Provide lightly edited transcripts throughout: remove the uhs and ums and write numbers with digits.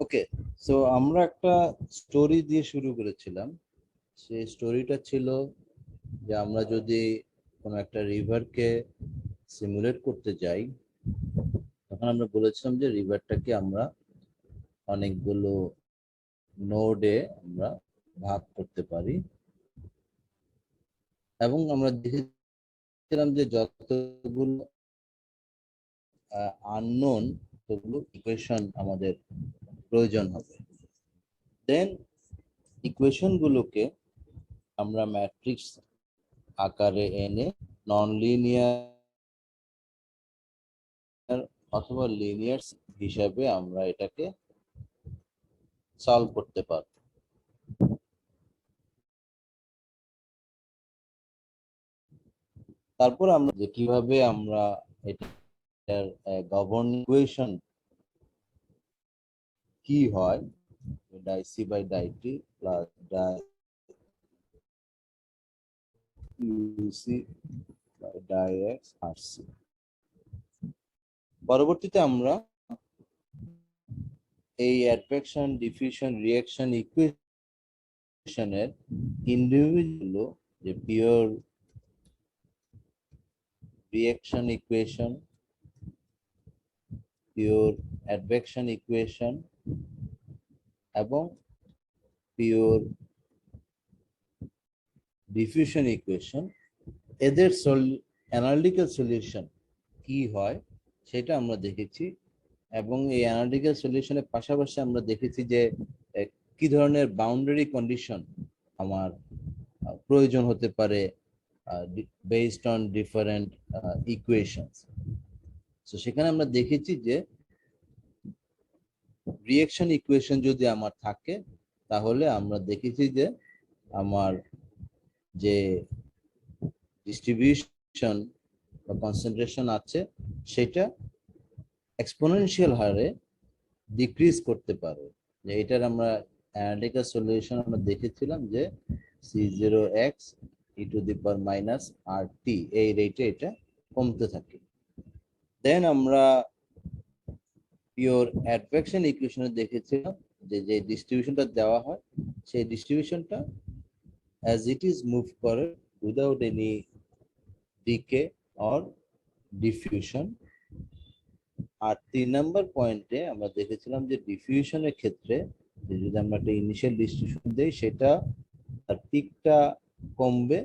ওকে, so আমরা একটা story দিয়ে শুরু করেছিলাম। সেই স্টোরিটা ছিল যে আমরা যদি কোনো একটা রিভারকে সিমুলেট করতে যাই, তখন আমরা বলেছিলাম যে রিভারটাকে আমরা অনেকগুলো নোডে আমরা ভাগ করতে পারি, এবং আমরা দেখেছিলাম যে যতগুলো আননোন, ততগুলো ইকুয়েশন আমাদের প্রয়োজন হবে। দেন ইকুয়েশন গুলোকে আমরা ম্যাট্রিক্স আকারে এনে নন লিনিয়ার অথবা লিনিয়ার হিসাবে আমরা এটাকে সলভ করতে পারবো। তারপর আমরা যে কিভাবে আমরা এটার গভর্নিং ইকুয়েশন কি হয়, die C by die T plus die UC by die X আর সি। পরবর্তীতে আমরা এই অ্যাট্রাকশন, ডিফিউশন, রিঅ্যাকশন ইকুয়েশনের ইন্ডিভিজুয়াল যে pure reaction equation, pure advection equation এবং পিওর ডিফিউশন ইকুয়েশন, এদের অ্যানালিটিক্যাল সলিউশন কি হয় সেটা আমরা দেখেছি। এবং এই অ্যানালিটিক্যাল সলিউশনের পাশাপাশি আমরা দেখেছি যে কি ধরনের বাউন্ডারি কন্ডিশন আমার প্রয়োজন হতে পারে বেসড অন ডিফারেন্ট ইকুয়েশনস। তো সেখানে আমরা দেখেছি যে রিঅ্যাকশন ইকুয়েশন যদি আমার থাকে, তাহলে আমরা দেখেছি যে আমার যে ডিস্ট্রিবিউশন বা কনসেন্ট্রেশন আছে সেটা এক্সপোনেনশিয়াল হারে ডিক্রিজ করতে পারে। যে এটার আমরা অ্যানালিটিক্যাল সলিউশন আমরা দেখেছিলাম যে c0x e⁻⁻rt এই রেটে এটা কমতে থাকে। দেন আমরা পিওর অ্যাডভেকশন ইকুয়েশনে দেখেছিলাম যে যে ডিস্ট্রিবিউশনটা দেওয়া হয় সেই ডিস্ট্রিবিউশনটা as it is move করে without any decay or diffusion। আর 3 নাম্বার পয়েন্টে আমরা দেখেছিলাম যে ডিফিউশনের ক্ষেত্রে যদি আমরা একটা ইনিশিয়াল ডিস্ট্রিবিউশন দেই, সেটা তার পিকটা কমবে,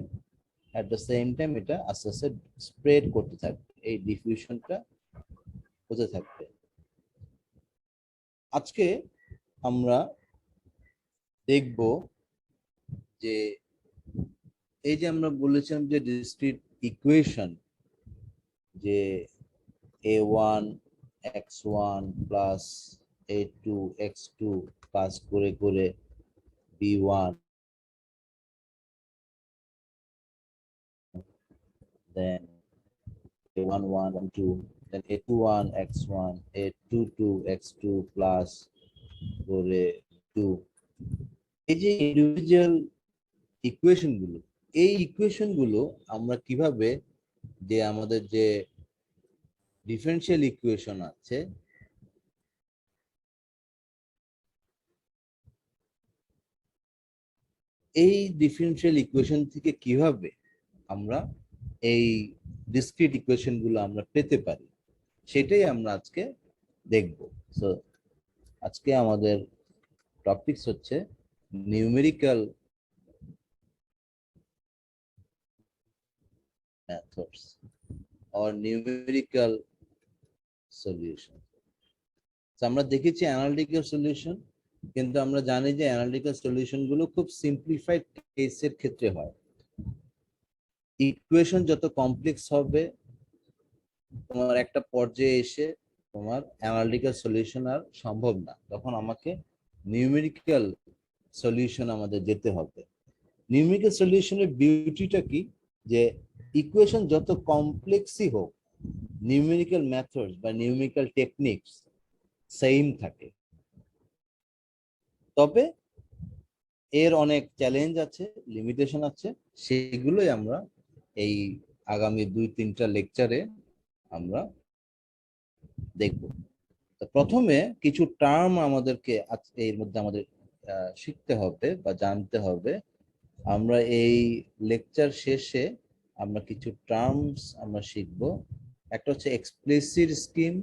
অ্যাট দ্য সেম টাইম এটা আস্তে আস্তে স্প্রেড করতে থাকবে, এই ডিফিউশনটা হতে থাকবে। আজকে আমরা দেখব যে এই যে আমরা বলেছিলাম যে ডিসক্রিট ইকুয়েশন, যে a1 x1 plus a2 x2 pass করে করে b1, then a1 1 and 2, then a21 x1, a22 x2 plus করে 2। এই যে ইন্ডিভিজুয়াল ইকুয়েশন গুলো, এই ইকুয়েশন গুলো আমরা কিভাবে যে আমাদের যে ডিফারেনশিয়াল ইকুয়েশন আছে এই ডিফারেনশিয়াল ইকুয়েশন থেকে কিভাবে আমরা এই ডিসক্রিট ইকুয়েশন গুলো আমরা পেতে পারি, সেটাই আমরা আজকে দেখব। সো আজকে আমাদের টপিকস হচ্ছে numerical methods or numerical solution. আমরা দেখেছি অ্যানালিটিক্যাল সলিউশন, কিন্তু আমরা জানি যে অ্যানালিটিক্যাল সলিউশন গুলো খুব সিম্পলিফাইড কেসের ক্ষেত্রে হয়। ইকুয়েশন যত কমপ্লেক্স হবে, তোমার একটা পর্যায়ে এসে তোমার অ্যানালিটিক্যাল সলিউশন আর সম্ভব না, তখন আমাকে নিউমেরিক্যাল সলিউশন আমাদের যেতে হবে। নিউমেরিক্যাল সলিউশনের বিউটিটা কি, যে ইকুয়েশন যত কমপ্লেক্সই হোক, নিউমেরিক্যাল মেথডস বা নিউমেরিক্যাল টেকনিক্স সেম থাকে। তবে এর অনেক চ্যালেঞ্জ আছে, লিমিটেশন আছে, সেগুলোই আমরা এই আগামী 2-3টা লেকচারে আমরা দেখব। তো প্রথমে কিছু টার্ম আমাদেরকে এর মধ্যে আমাদের শিখতে হবে বা জানতে হবে। আমরা এই লেকচার শেষে আমরা কিছু টার্মস আমরা শিখব। একটা হচ্ছে এক্সপ্লিসিট স্কিম,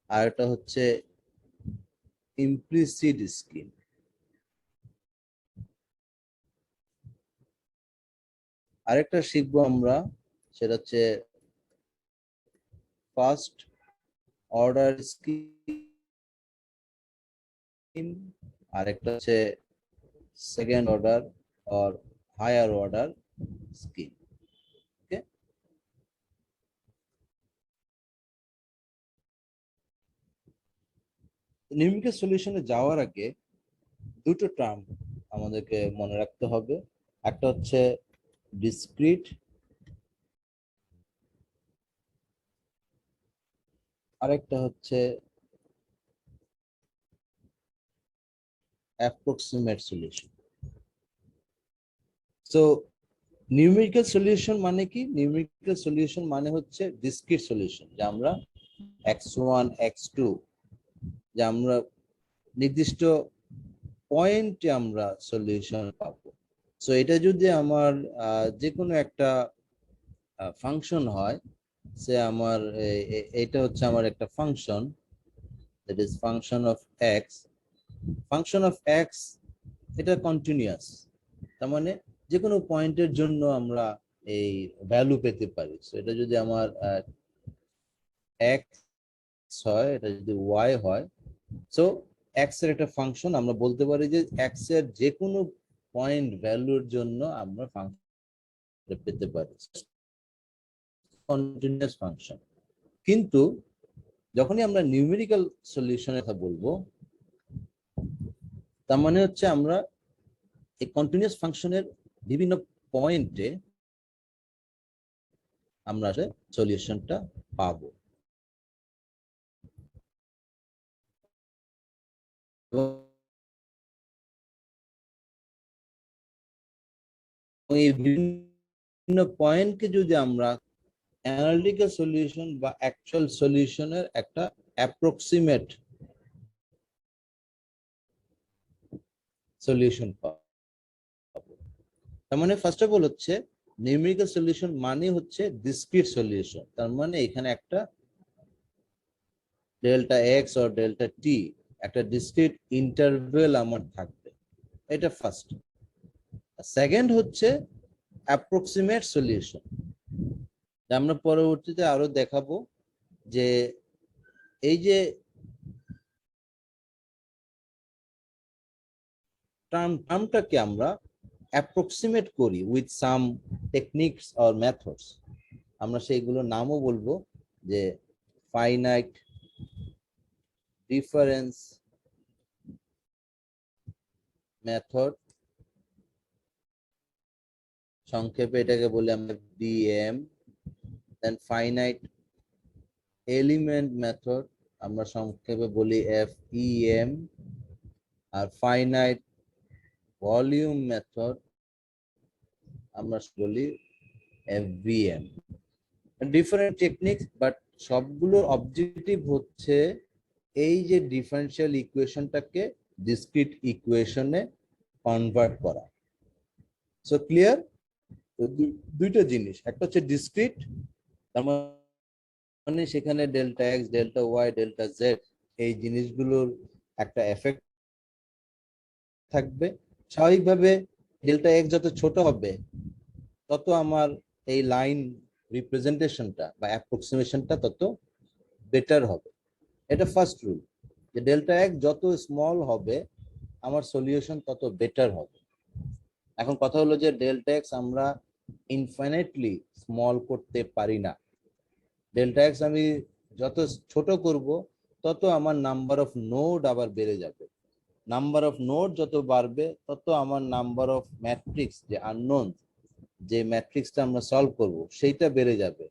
আর একটা হচ্ছে ইমপ্লিসিট স্কিম। আরেকটা শিখবো আমরা, সেটা হচ্ছে ফার্স্ট অর্ডার স্কিম, আরেকটা হচ্ছে second order or higher order scheme. Okay, numerical সলিউশনে যাওয়ার আগে দুটো টার্ম আমাদেরকে মনে রাখতে হবে। একটা হচ্ছে ডিসক্রিট, আরেকটা হচ্ছে approximate solution. So numerical solution মানে কি? নিউমেরিক্যাল সলিউশন মানে হচ্ছে ডিসক্রিট সলিউশন, যা আমরা x1 x2 যা আমরা নির্দিষ্ট পয়েন্টে আমরা সলিউশন পাবো। সো এটা যদি আমার যে কোনো একটা ফাংশন হয়, সে আমার এটা হচ্ছে আমার একটা function, that is function of x. Function of x এটা কন্টিনিউয়াস, তার মানে যে কোনো পয়েন্টের জন্য আমরা এই ভ্যালু পেতে পারি। সো এটা যদি আমার এক্স হয়, এটা যদি ওয়াই হয়, সো এক্স এর একটা ফাংশন, আমরা বলতে পারি যে এক্স এর যে কোনো পয়েন্ট ভ্যালুর জন্য আমরা ফাংশন পেতে পারি, কন্টিনিউয়াস ফাংশন। কিন্তু যখনই আমরা নিউমেরিক্যাল সলিউশনের কথা বলবো, তার মানে হচ্ছে আমরা এই কন্টিনিউয়াস ফাংশনের বিভিন্ন পয়েন্টে আমরা সলিউশনটা পাবো। এই বিভিন্ন পয়েন্টকে যদি আমরা অ্যানালিটিক্যাল সলিউশন বা অ্যাকচুয়াল সলিউশনের একটা অ্যাপ্রক্সিমেট সলিউশন পাবো। তার মানে ফার্স্ট অফ অল হচ্ছে নিউমেরিক্যাল সলিউশন মানে হচ্ছে ডিসক্রিট সলিউশন। তার মানে এখানে একটা ডেল্টা এক্স অর ডেল্টা টি একটা ডিসক্রিট ইন্টারভেল আমার থাকবে, এটা ফার্স্ট। সেকেন্ড হচ্ছে অ্যাপ্রক্সিমেট সলিউশন, আমরা পরবর্তীতে আরো দেখাবো যে এই যে টার্মটাকে আমরা অ্যাপ্রক্সিমেট করি with some techniques or methods, আমরা সেইগুলোর নামও বলবো, যে ফাইনাইট ডিফারেন্স মেথড, সংক্ষেপে এটাকে বলি আমরা DM. Then finite element method, আমরা সংক্ষেপে বলি FEM। আর ফাইনাইট ভলিউম মেথড আমরা বলি FVM। ডিফারেন্ট টেকনিক্স, বাট সবগুলোর অবজেক্টিভ হচ্ছে এই যে ডিফারেনশিয়াল ইকুয়েশনটাকে ডিসক্রিট ইকুয়েশনে কনভার্ট করা। So clear? দুইটা জিনিস, একটা হচ্ছে ডিসক্রিট, তার মানে সেখানে delta x, delta y, delta z এই জিনিসগুলোর একটা এফেক্ট থাকবে। স্বাভাবিকভাবে ডেল্টা এক্স যত ছোট হবে, তত আমার এই লাইন রিপ্রেজেন্টেশনটা বা অ্যাপ্রক্সিমেশনটা তত বেটার হবে। এটা ফার্স্ট রুল, যে ডেল্টা এক্স যত স্মল হবে আমার সলিউশন তত বেটার হবে। এখন কথা হলো যে ডেল্টা এক্স আমরা ইনফাইনাইটলি স্মল করতে পারি না। ডেল্টা এক্স আমি যত ছোট করব, তত আমার নাম্বার অফ নোড আবার বেড়ে যাবে। নাম্বার অফ নোড যত বাড়বে, তত আমার নাম্বার অফ ম্যাট্রিক্স, যে আননোন, যে ম্যাট্রিক্সটা আমরা সলভ করব, সেইটা বেড়ে যাবে।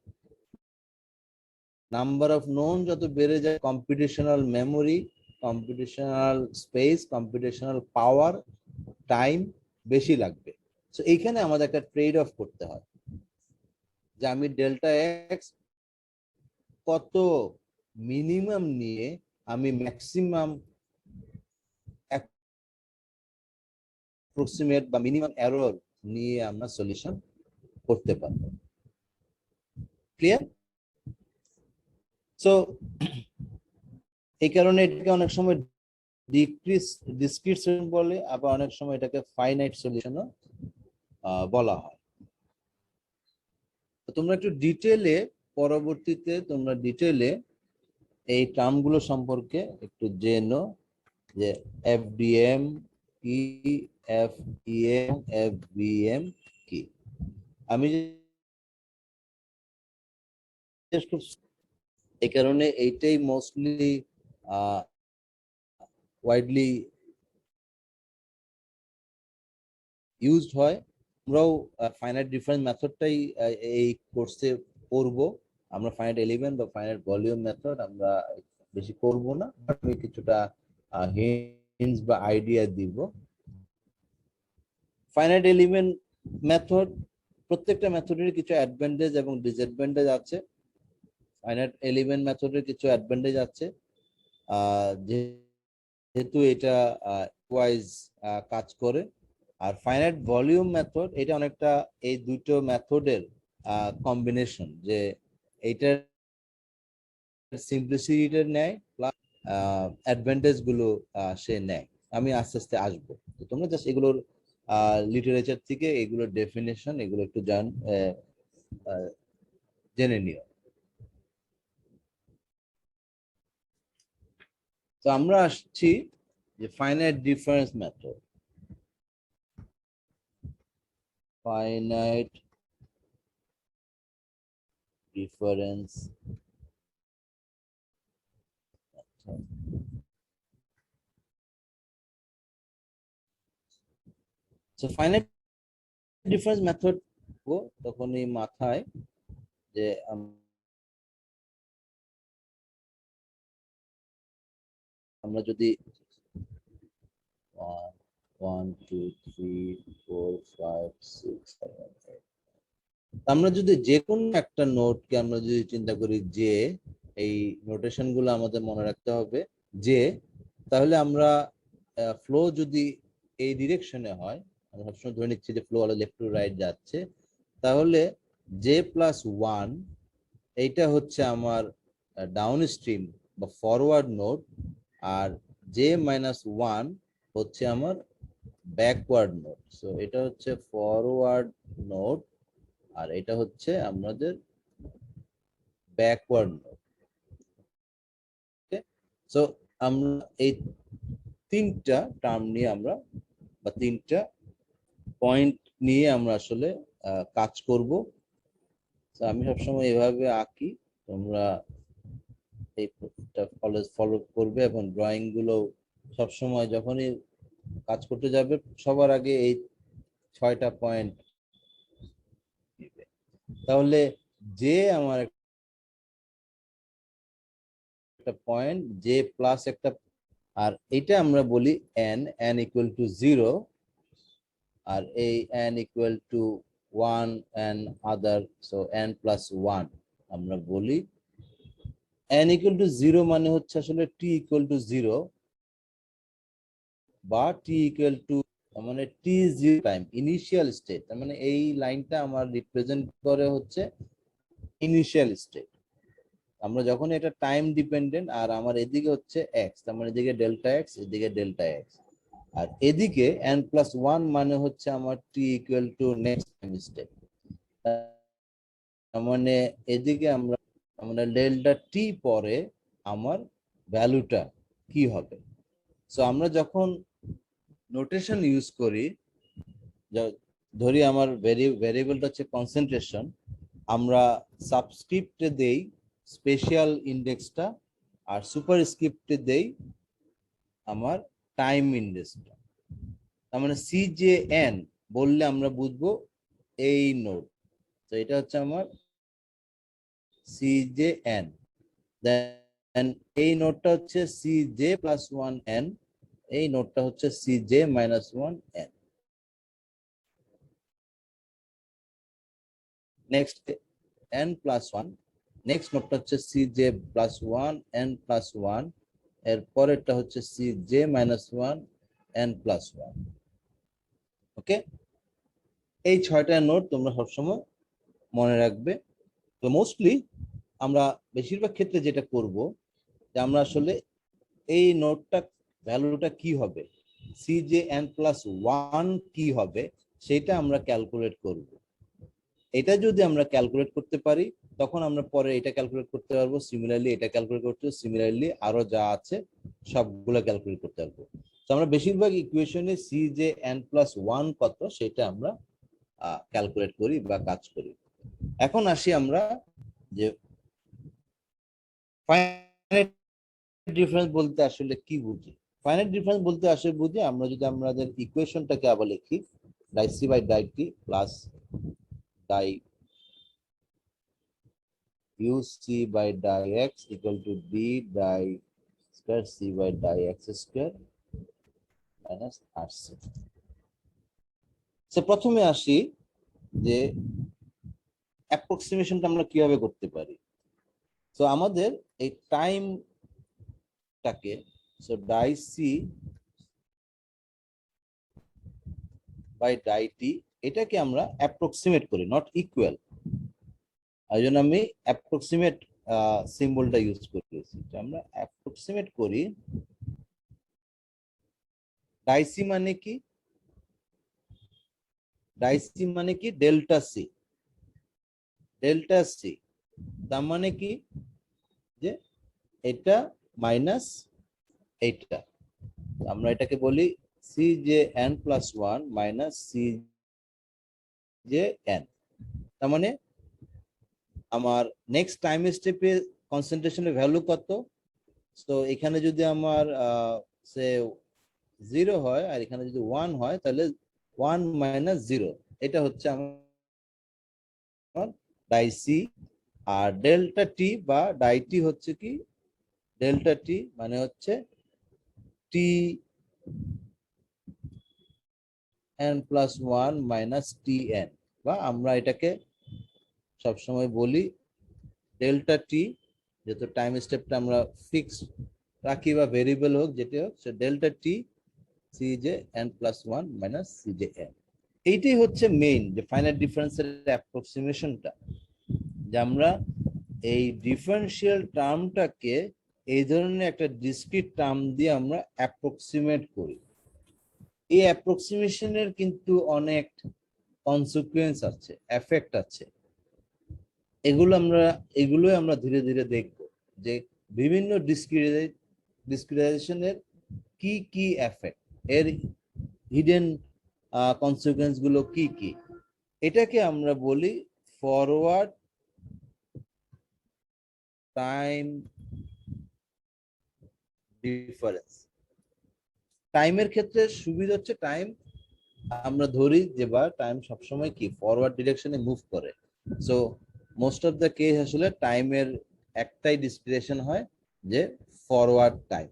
নাম্বার অফ নোন যত বেড়ে যায়, computational memory, computational space, computational power, time বেশি লাগবে। সো এইখানে আমাদের একটা ট্রেড অফ করতে হয়, যে আমি ডেল্টা এক্স কত মিনিমাম নিয়ে আমি ম্যাক্সিমাম অ্যাপ্রক্সিমেট বা মিনিমাম এরর নিয়ে আমরা সলিউশন করতে পারবো। ক্লিয়ার? সো এই কারণে এটাকে অনেক সময় ডিসক্রিট সলিউশন বলে, আবার অনেক সময় এটাকে ফাইনাইট সলিউশনও বলা হয়। তো তোমরা একটু ডিটেইলে পরবর্তীতে তোমরা ডিটেইলে এই টার্মগুলো সম্পর্কে একটু জেনো, যে এফডিএম কি, এফইএম, এফবিএম কি। আমি এই কারণে এইটাই মোস্টলি ওয়াইডলি ইউজড হয়। আমরাও ফাইনাইট ডিফারেন্স মেথডটাই এই কোর্সে পড়ব। আমরা ফাইনাইট এলিমেন্ট বা ফাইনাইট ভলিউম মেথড আমরা বেশি করব না, আমি কিছুটা হিন্টস বা আইডিয়া দিব। ফাইনাইট এলিমেন্ট মেথড, প্রত্যেকটা মেথডের কিছু অ্যাডভান্টেজ এবং ডিসঅ্যাডভান্টেজ আছে। ফাইনাইট এলিমেন্ট মেথডের কিছু অ্যাডভান্টেজ আছে, যেহেতু এটা ওয়াইজ কাজ করে। আর ফাইনাইট ভলিউম মেথড এটা অনেকটা এই দুটো মেথডের কম্বিনেশন, যে এইটার সিম্পলিসিটিটা নেয় প্লাস অ্যাডভান্টেজ গুলো সে নেয়। আমি আস্তে আস্তে আসবো, তো তোমরা জাস্ট এগুলোর লিটারেচার থেকে এগুলোর ডেফিনেশন এগুলো একটু জেনে নিও। তো আমরা আসছি যে finite difference method. Finite difference so finite difference method তখনই মাথায় যে আমরা যদি 1 2 3 4 5 6 7 8, আমরা যদি যে কোনো একটা নোটকে আমরা যদি চিন্তা করি যে, এই নোটেশন গুলো আমাদের মনে রাখতে হবে যে, তাহলে আমরা ফ্লো যদি এই ডিরেকশনে হয়, আমরা সবসময় ধরে নিচ্ছি যে ফ্লো হলো লেফট টু রাইট যাচ্ছে, তাহলে জে প্লাস ওয়ান এইটা হচ্ছে আমার ডাউন স্ট্রিম বা ফরওয়ার্ড নোট, আর জে মাইনাস ওয়ান হচ্ছে আমার ব্যাকওয়ার্ড নোট। সো এটা হচ্ছে ফরওয়ার্ড নোট, আর এটা হচ্ছে আমাদের ব্যাকওয়ার্ড নোট। সো আমরা এই তিনটা টার্ম নিয়ে আমরা বা তিনটা পয়েন্ট নিয়ে আমরা আসলে কাজ করব। আমি সবসময় এভাবে আঁকি, তোমরা এইটা ফলো করবে, এবং ড্রয়িং গুলো সবসময় যখনই কাজ করতে যাবে সবার আগে এই 6টা পয়েন্ট দিবে। তাহলে যে আমার একটা পয়েন্ট, জে প্লাস একটা, আর এটা আমরা বলি এন, এন ইকুয়াল টু 0, আর এই N equal to 1 N other, so N plus 1 আমরা বলি। এন ইকুয়াল টু 0 মানে হচ্ছে আসলে টি ইকুয়াল টু 0 বা টি ইকুয়াল টু, মানে টি জিরো টাইম ইনিশিয়াল স্টেট, তার মানে এই লাইনটা আমার রিপ্রেজেন্ট করে হচ্ছে ইনিশিয়াল স্টেট। আমরা যখন এটা টাইম ডিপেন্ডেন্ট, আর আমার এদিকে হচ্ছে এক্স, তার মানে এদিকে ডেল্টা এক্স, এদিকে ডেল্টা এক্স, আর এদিকে এন প্লাস ওয়ান মানে হচ্ছে আমার T equal to next time state. তার মানে এদিকে আমরা ডেল্টা টি পরে আমার ভ্যালুটা কি হবে। সো আমরা যখন নোটেশন ইউজ করি, ধরি আমার ভেরিয়েবলটা হচ্ছে কনসেন্ট্রেশন, আমরা সাবস্ক্রিপ্টে দেই স্পেশাল ইন্ডেক্সটা, আর সুপার স্ক্রিপ্টে দেই আমার টাইম ইন্ডেক্সটা। তার মানে সিজেএন বললে আমরা বুঝবো এই নোড, তো এটা হচ্ছে আমার সিজেএন। দেন এই নোডটা হচ্ছে সিজে প্লাস ওয়ান এন, এই নোডটা হচ্ছে CJ minus one N. Next N plus one, next নোটটা হচ্ছে C J plus one N plus one, এর পরেরটা হচ্ছে C J minus one N plus one. Okay, এই 6টা নোট তোমরা সবসময় মনে রাখবে। তো মোস্টলি আমরা বেশিরভাগ ক্ষেত্রে যেটা করব, যে আমরা আসলে এই নোটটা ভ্যালুটা কি হবে, C J N plus one কি হবে, সেটা আমরা ক্যালকুলেট করব। এটা যদি আমরা ক্যালকুলেট করতে পারি, তখন আমরা পরে এটা ক্যালকুলেট করতে পারবো, সিমিলারলি এটা ক্যালকুলেট করতে, সিমিলারলি আরো যা আছে সবগুলো ক্যালকুলেট করতে পারবো। তো আমরা বেশিরভাগ ইকুয়েশনে C J N plus one কত সেটা আমরা ক্যালকুলেট করি বা কাজ করি। এখন আসি আমরা যে ফাইনাইট ডিফারেন্স বলতে আসলে কি বুঝি। ফাইনাইট ডিফারেন্স বলতে আসলে বুঝি, আমরা যদি আমাদের ইকুয়েশনটাকে আবার লিখি, die C by die T plus die u c by di x equal to d di square c by di x square minus rc। So প্রথমে আসি যে অ্যাপ্রক্সিমেশনটা আমরা কিভাবে করতে পারি। সো আমাদের এই টাইমটাকে, so die C by die T, এটাকে আমরা অ্যাপ্রক্সিমেট করি, নট ইকুয়াল। এই জন্য আমি অ্যাপ্রক্সিমেট সিম্বলটা ইউজ করেছি। আমরা অ্যাপ্রক্সিমেট করি, ডাই সি মানে কি, ডাই সি মানে কি ডেল্টা সি, ডেল্টা সি তার মানে কি যে এটা মাইনাস এইটা, আমরা এটাকে বলি C J N plus one minus C J n. তার মানে আমার নেক্সট টাইম স্টেপে কনসেন্ট্রেশনের ভ্যালু কত। তো এখানে যদি আমার সে 0 হয় আর এখানে যদি 1 হয়, তাহলে 1 মাইনাস 0, এটা হচ্ছে আমার ডাই সি। আর ডেল্টা টি বা ডাই টি হচ্ছে কি, ডেল্টা টি মানে হচ্ছে T N plus one minus T N, বা আমরা এটাকে সবসময় বলি ডেল্টা টি, যেহেতু টাইম স্টেপটা আমরা ফিক্স রাখি বা ভেরিয়েবল হোক যেটি হোক, সে delta T C J N plus one minus C J N. এইটাই হচ্ছে মেইন যে ফাইনাইট ডিফারেন্সের অ্যাপ্রক্সিমেশনটা, যে আমরা এই ডিফারেন্সিয়াল টার্মটাকে এই ধরনের একটা ডিসক্রিট টার্ম দিয়ে আমরা অ্যাপ্রক্সিমেট করি। এই অ্যাপ্রক্সিমেশনের কিন্তু অনেক কনসিকুয়েন্স আছে, এফেক্ট আছে। এগুলোই আমরা ধীরে ধীরে দেখব, যে বিভিন্ন ডিসক্রিটাইজেশনের কি কি এফেক্ট, এর হিডেন কনসিকুয়েন্স গুলো কি কি। এটাকে আমরা বলি ফরওয়ার্ড টাইম ডিফারেন্স। টাইমের ক্ষেত্রে সুবিধা হচ্ছে টাইম আমরা ধরি যে বা টাইম সবসময় কি ফরওয়ার্ড ডিরেকশনে মুভ করে। So most of the case আসলে টাইমের একটাই ডিসক্রিপশন হয়, যে ফরওয়ার্ড টাইম।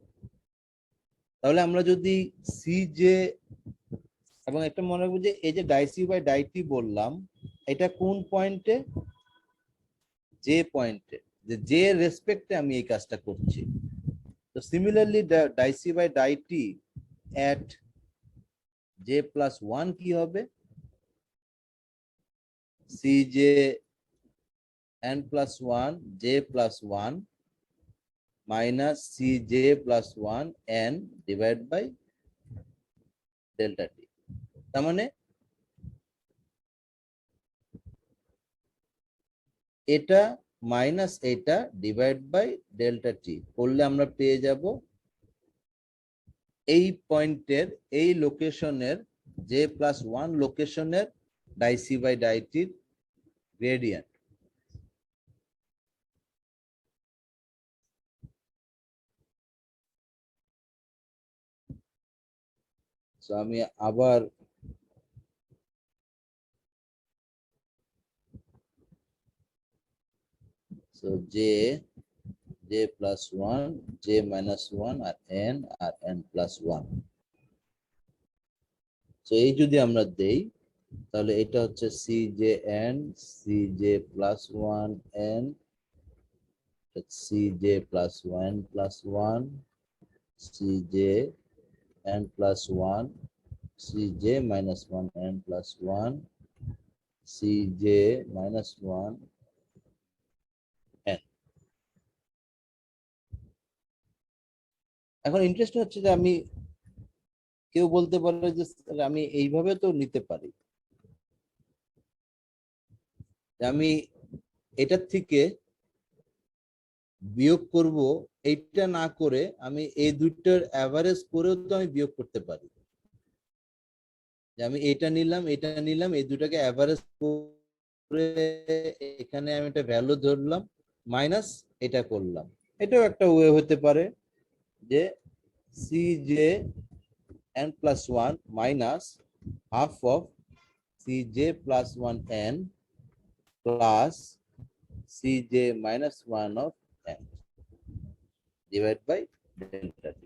তাহলে আমরা যদি সি জে, এবং একটা মনে রাখবো যে এই যে ডাইসি বাই ডাইটি বললাম, এটা কোন পয়েন্টে, যে পয়েন্টে, যে যে রেসপেক্টে আমি এই কাজটা করছি। তো similarly die C by die T at J plus one কি হবে, C J N plus one J plus one minus C J plus one N divide by delta T. তার মানে এটা মাইনাস এটা ডিভাইড বাই ডেল্টা টি করলে আমরা পেয়ে যাব এই পয়েন্টের, এই লোকেশনের, জে প্লাস ওয়ান লোকেশনের ডাইসি বাই ডাইটির গ্রেডিয়েন্ট। তো আমি আবার J plus one, J minus one, আর এন প্লাস ওয়ান। তো এই যদি আমরা দেই, তাহলে এটা হচ্ছে C J N, C J plus one N, Cj plus 1 plus 1, Cj n plus 1, Cj minus 1 n plus 1, Cj minus 1 n। এখন ইন্টারেস্ট হচ্ছে যে আমি কেউ বলতে পারে যে আমি এইভাবে তো নিতে পারি, আমি এটার থেকে বিয়োগ করব, এইটা না করে আমি এই দুইটার অ্যাভারেজ করেও তো আমি বিয়োগ করতে পারি। যে আমি এটা নিলাম এটা নিলাম, এই দুটাকে অ্যাভারেজ করে এখানে আমি একটা ভ্যালু ধরলাম, মাইনাস এটা করলাম। এটাও একটা ওয়ে হতে পারে যে Cj n plus 1 minus half of Cj plus 1 n plus Cj minus 1 of n divided by delta t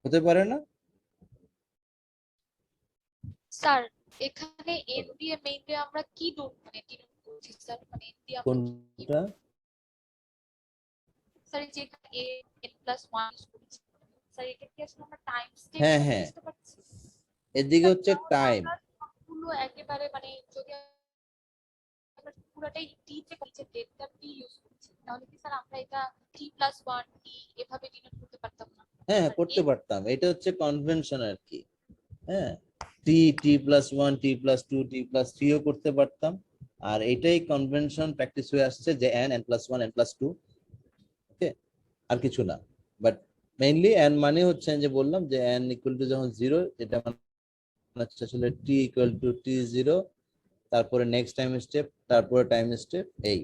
হতে পারে না স্যার? এখানে n দিয়ে মেইনলি আমরা কি মানে ডিনোট করছি স্যার? মানে n দিয়ে আমরা কি, কোনটা? স্যার এই যে এখানে n প্লাস 1 ইউজ করছি, স্যার এটা কি আসলে আমরা টাইম হ্যাঁ স্টেপটা হ্যাঁ, বুঝতে পারছি? এদিকে স্যার হচ্ছে তাহলে টাইম। আমরা সবগুলো একেবারে মানে যদি আমরা পুরোটাই টি তে নিচে ডেল্টা টি ইউজ করছি, তাহলে কি স্যার আমরা এটা টি প্লাস 1 টি এভাবে ডিনোট করতে পারতাম না? হ্যাঁ স্যার করতে n পারতাম, এটা হচ্ছে কনভেনশন আর কি। হ্যাঁ, টি টি প্লাস 1 টি প্লাস 2 টি প্লাস 3 ও করতে পারতাম। আর এটাই কনভেনশন প্র্যাকটিস হয়ে আসছে যে N N plus 1 N plus 2, ওকে, আর কিছু না। বাট মেইনলি এন মানে হচ্ছে যে বললাম যে এন ইকুয়াল টু যখন 0, এটা মানে হচ্ছে আসলে টি ইকুয়াল টু টি 0, তারপরে নেক্সট টাইম স্টেপ, তারপরে টাইম স্টেপ, এই।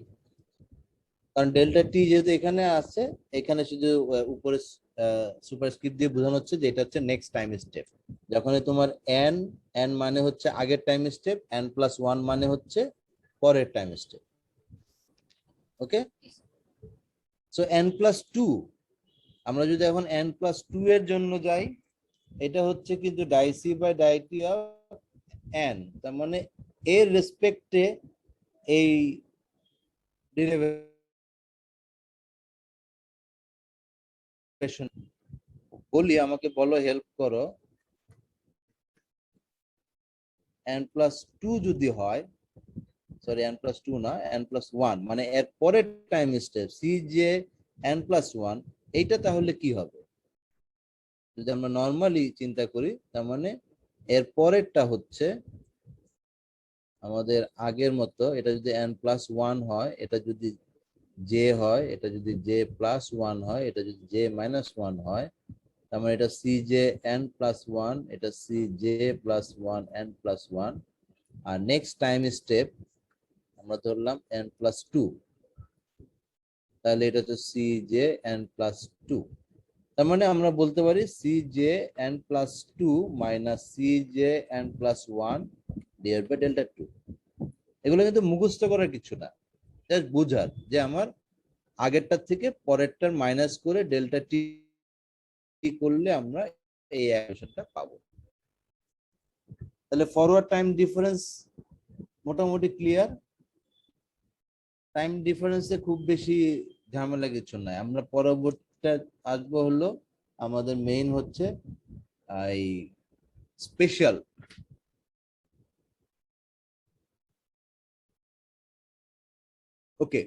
কারণ ডেল্টা টি যেহেতু এখানে আছে, এখানে শুধু উপরে সুপারস্ক্রিপ্ট দিয়ে বোঝানো হচ্ছে যে এটা হচ্ছে নেক্সট টাইম স্টেপ। যখন তোমার এন, এন মানে হচ্ছে আগের টাইম স্টেপ, এন প্লাস 1 মানে হচ্ছে পরের টাইম স্টেপ, ওকে। সো এন প্লাস 2, আমরা যদি এখন এন প্লাস 2 এর জন্য যাই, এটা হচ্ছে কিন্তু ডাইসি বাই ডাইটি অফ এন, তার মানে এর রেসপেক্টে এই ডেরিভেশন বলি, আমাকে বলো, হেল্প করো। n প্লাস 2 যদি হয়, সরি n প্লাস 2 না, n প্লাস 1 মানে এর পরের time step Cj n plus 1, এইটা তাহলে কি হবে? যদি আমরা নর্মালি চিন্তা করি, তার মানে এর পরেরটা হচ্ছে আমাদের আগের মতো, এটা যদি n প্লাস 1 হয়, এটা যদি j হয়, এটা যদি j প্লাস 1 হয়, এটা যদি j মাইনাস 1 হয়, তার মানে এটা Cj n প্লাস 1, এটা Cj প্লাস 1 n প্লাস 1। আর নেক্সট টাইম স্টেপ আমরা ধরলাম n প্লাস 2, তাহলে এটা হচ্ছে Cj n প্লাস 2। তার মানে আমরা বলতে পারি Cj n plus 2 minus Cj n plus 1 divide by delta 2। এগুলো কিন্তু মুখস্থ করার কিছু না, জাস্ট বোঝার যে আমার আগেরটার থেকে পরেরটার মাইনাস করে ডেল্টা টি করলে আমরা এই ইকুয়েশনটা পাবো। তাহলে ফরওয়ার্ড টাইম ডিফারেন্স মোটামুটি ক্লিয়ার। টাইম ডিফারেন্সে খুব বেশি ঝামেলা কিছু নাই। আমরা পরবর্তীটা আসবো হলো আমাদের মেইন হচ্ছে এই স্পেশাল। ওকে,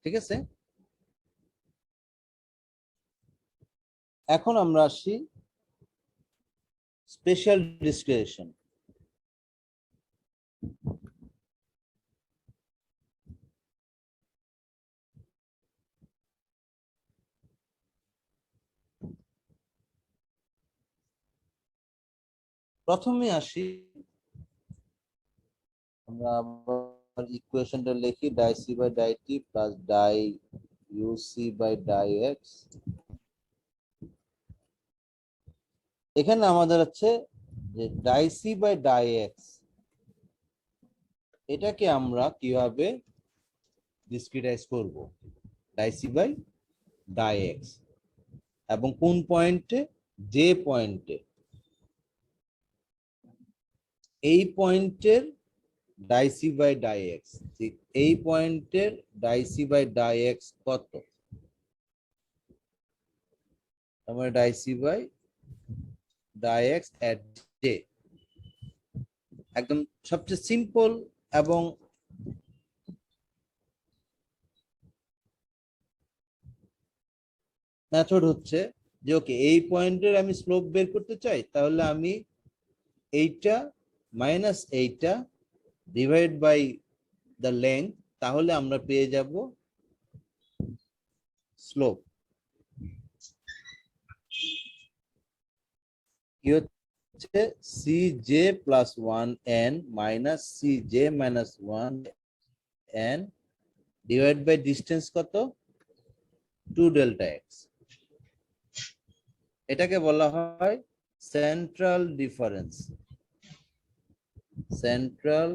ঠিক আছে। এখন আমরা আসি স্পেশাল ডিসক্রিপশন। প্রথমে আসি আমরা ইকুয়েশনটা লিখি, die C by die T plus d U C by die X. এখানে আমাদের হচ্ছে যে d C by die X, এটাকে আমরা কিভাবে ডিসক্রিটাইজ করব, d C by die X, এবং কোন পয়েন্টে, যে পয়েন্টে, এই পয়েন্টের d C by die X, এই পয়েন্টের d C by die X কত, আমরা d C by die X at J, একদম সবচেয়ে সিম্পল এবং মেথড হচ্ছে যে ওকে এই পয়েন্টের আমি স্লোপ বের করতে চাই, তাহলে আমি এইটা মাইনাস এইটা ডিভাইড বাই দ্য লেন্থ, তাহলে আমরা পেয়ে যাব স্লোপ। কি হচ্ছে, C J plus one n minus C J minus one N divide by distance কত, 2 ডেল্টা এক্স। এটাকে বলা হয় central difference, central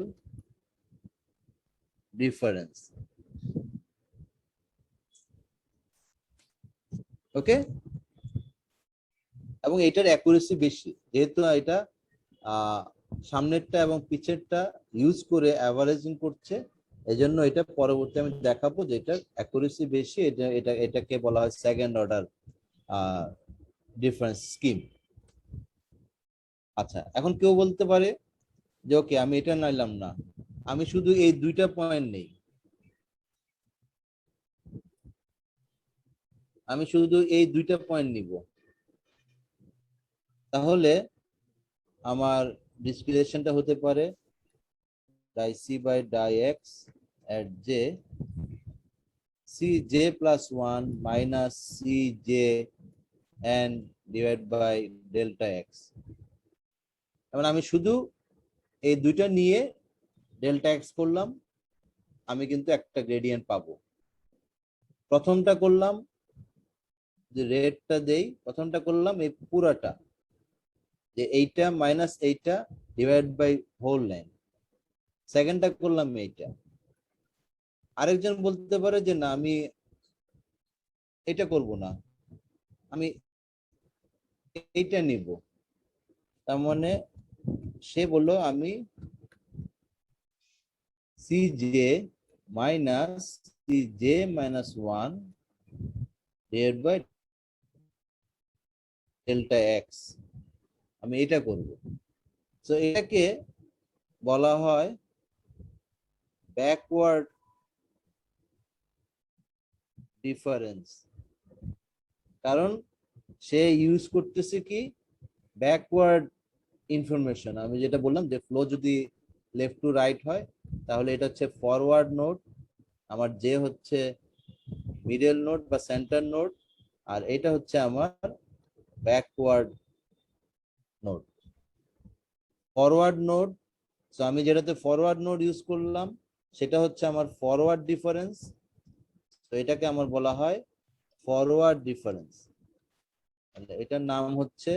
difference. Okay, এবং এটার অ্যাকুরেসি বেশি, যেহেতু এটা সামনেরটা এবং পিছেরটা ইউজ করে অ্যাভারেজিং করছে, এজন্য এটা পরবর্তী আমি দেখাবো যে এটার অ্যাকুরেসি বেশি। এটাকে বলা হয় সেকেন্ড অর্ডার ডিফারেন্স স্কিম। আচ্ছা, এখন কেউ বলতে পারে যে ওকে আমি এটা নিলাম না, আমি শুধু এই দুইটা পয়েন্ট নেই, আমি শুধু এই দুইটা পয়েন্ট নিব, তাহলে আমার ডিসক্রিটাইজেশনটা হতে পারে d C by die X at J C J plus one minus C J N divide by delta X. মানে আমি শুধু এই দুইটা নিয়ে ডেল্টা এক্স করলাম, আমি কিন্তু একটা গ্রেডিয়েন্ট পাবো। প্রথমটা করলাম যে রেডটা দেই, প্রথমটা করলাম এই পুরাটা, যে এইটা মাইনাস এইটা ডিভাইড বাই হোল লাইন, সেকেন্ডটা করলাম এইটা। আরেকজন বলতে পারে যে না আমি এটা করব না, আমি এইটা নিব, তার মানে সে বললো আমি C J minus C J minus one divide by delta x, আমি এটা করব। তো এটাকে বলা হয় ব্যাকওয়ার্ড ডিফারেন্স, কারণ সে ইউজ করতেছে কি ব্যাকওয়ার্ড ইনফরমেশন। আমি যেটা বললাম যে ফ্লো যদি লেফট টু রাইট হয়, তাহলে এটা হচ্ছে ফরওয়ার্ড নোড, আমার যে হচ্ছে মিডল নোড বা সেন্টার নোড, আর এটা হচ্ছে আমার ব্যাকওয়ার্ড নোড। ফরওয়ার্ড নোড, তো আমি যেটাতে ফরওয়ার্ড নোড ইউজ করলাম সেটা হচ্ছে আমার ফরওয়ার্ড ডিফারেন্স, তো এটাকে আমার বলা হয় ফরওয়ার্ড ডিফারেন্স। এটার নাম হচ্ছে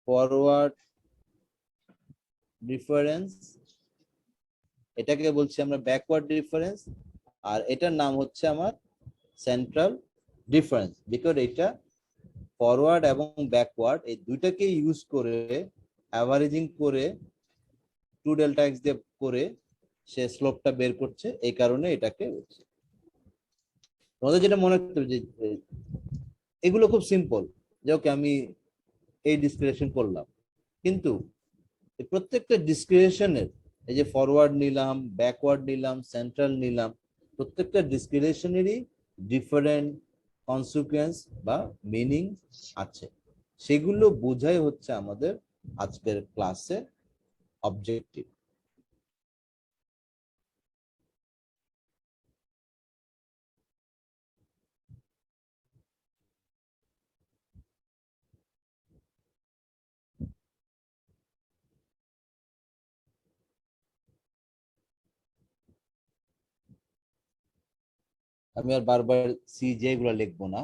ফরওয়ার্ড ডিফারেন্স, এটাকে বলছি আমরা ব্যাকওয়ার্ড ডিফারেন্স, আর এটার নাম হচ্ছে আমার সেন্ট্রাল ডিফারেন্স, বিকজ এটা ফরওয়ার্ড এবং ব্যাকওয়ার্ড এই দুইটাকে ইউজ করে অ্যাভারেজিং করে 2 ডেল্টা এক্স দিয়ে করে সে স্লোপটা বের করছে, এই কারণে এটাকে বলছে। তোমাদের যেটা মনে রাখতে হবে যে এগুলো খুব সিম্পল, যে ওকে আমি এই ডিসক্রিপশন করলাম, কিন্তু প্রত্যেকটা ডিসক্রিপশনের এই যে ফরওয়ার্ড নিলাম, ব্যাকওয়ার্ড নিলাম, সেন্ট্রাল নিলাম, প্রত্যেকটা ডিসক্রিপশনেরই ডিফারেন্ট কনসিকুয়েন্স বা মিনিং আছে, সেগুলো বোঝাই হচ্ছে আমাদের আজকের ক্লাসের অবজেক্টিভ। আমি আর বারবার সিজে গুলো লিখবো না।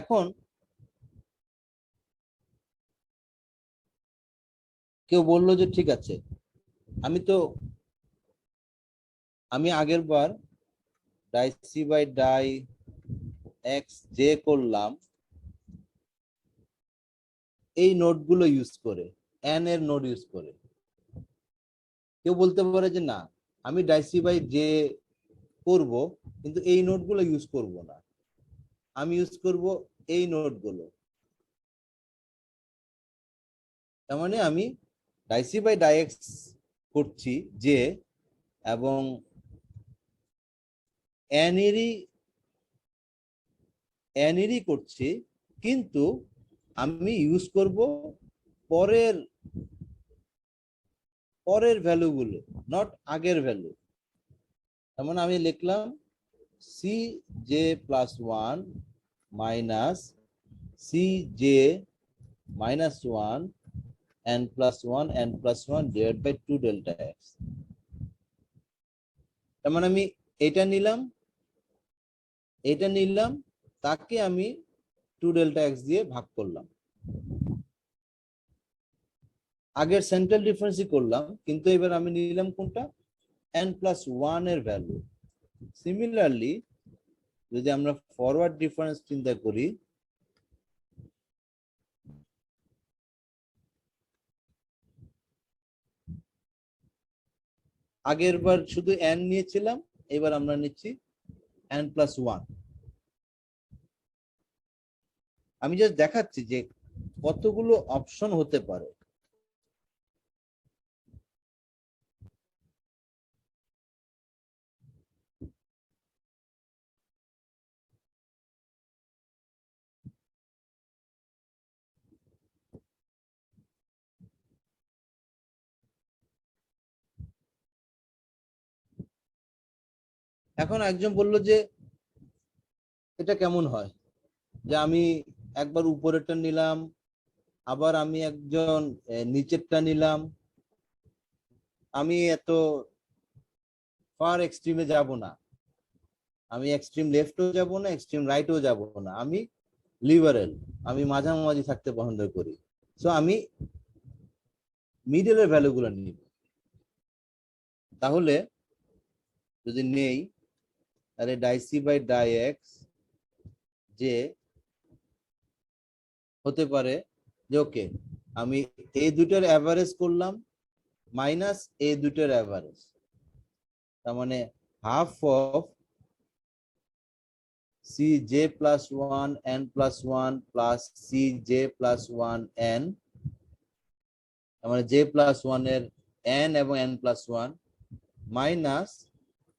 এখন কেউ বললো যে ঠিক আছে, আমি আগের বার d C by die X J করলাম এই নোটগুলো ইউজ করে, এন এর নোট ইউজ করে। কেউ বলতে পারে যে না, আমি ডাই সি বাই জে করব কিন্তু এই নোটগুলো ইউজ করব না, আমি ইউজ করব এই নোটগুলো। তার মানে আমি die C by die x করছি যে, এবং এনেরই করছি, কিন্তু আমি ইউজ করব পরের পরের ভ্যালুগুলো, নট আগের ভ্যালু। তার মানে আমি লিখলাম C J plus one minus C J minus one n plus 1 n plus 1 divided by 2 delta x। তার মানে আমি এটা নিলাম, তাকে আমি 2 ডেল্টা x দিয়ে ভাগ করলাম। আগের সেন্ট্রাল ডিফারেন্সই করলাম, কিন্তু এবার আমি নিলাম কোনটা, n plus 1 এর ভ্যালু। সিমিলারলি যদি আমরা ফরওয়ার্ড ডিফারেন্স চিন্তা করি, আগের বার শুধু n নিয়েছিলাম, এবার আমরা নিচ্ছি n plus 1। আমি জাস্ট দেখাচ্ছি যে কতগুলো অপশন হতে পারে। এখন একজন বললো যে এটা কেমন হয়, যে আমি একবার উপরেরটা নিলাম, আবার আমি একজন নিচেরটা নিলাম, আমি এত ফার এক্সট্রিমে যাব না, আমি এক্সট্রিম লেফটও যাব না, এক্সট্রিম রাইটও যাব না, আমি লিবারেল, আমি মাঝামাঝি থাকতে পছন্দ করি। সো আমি মিডলের ভ্যালুগুলো নিব। তাহলে যদি নেই, তাহলে d C by die x যে হতে পারে যে ওকে, আমি এই দুটোর অ্যাভারেজ করলাম মাইনাস এই দুটোর অ্যাভারেজ, তার মানে half of Cj plus 1 n plus 1 plus Cj plus 1 n, মানে j plus 1 এর n এবং n plus 1 minus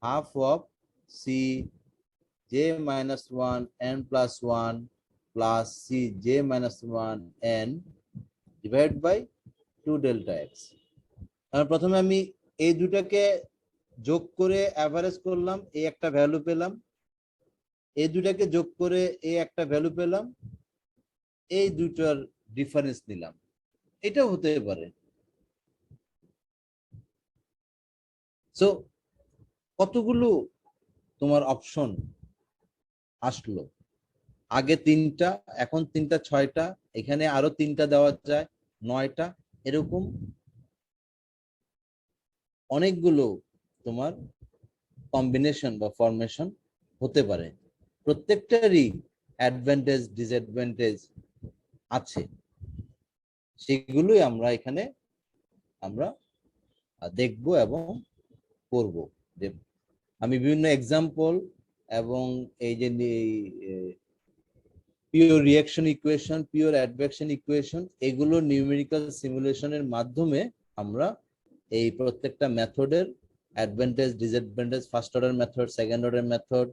half of Cj minus 1 n plus 1 plus Cj minus 1 n divided by 2 delta x। প্রথমে আমি এই দুটাকে যোগ করে অ্যাভারেজ করলাম, এই একটা ভ্যালু পেলাম, এই দুটাকে যোগ করে এই একটা ভ্যালু পেলাম, এই দুটার ডিফারেন্স নিলাম। এটাও হতে পারে। সো কতগুলো তোমার অপশন আসলো, আগে 3টা, এখন 3টা 6টা, এখানে আরো 3টা দেওয়া যায় 9টা, এরকম অনেকগুলো তোমার কম্বিনেশন বা ফরমেশন হতে পারে। প্রত্যেকটারই অ্যাডভান্টেজ ডিসঅ্যাডভান্টেজ আছে, সেগুলোই আমরা এখানে দেখব এবং করব। যে আমি বিভিন্ন এক্সাম্পল এবং এই যে pure reaction equation, pure advection equation, এগুলো নিউমেরিক্যাল সিমুলেশনের মাধ্যমে আমরা এই প্রত্যেকটা মেথডের advantage disadvantage, first order method, second order method,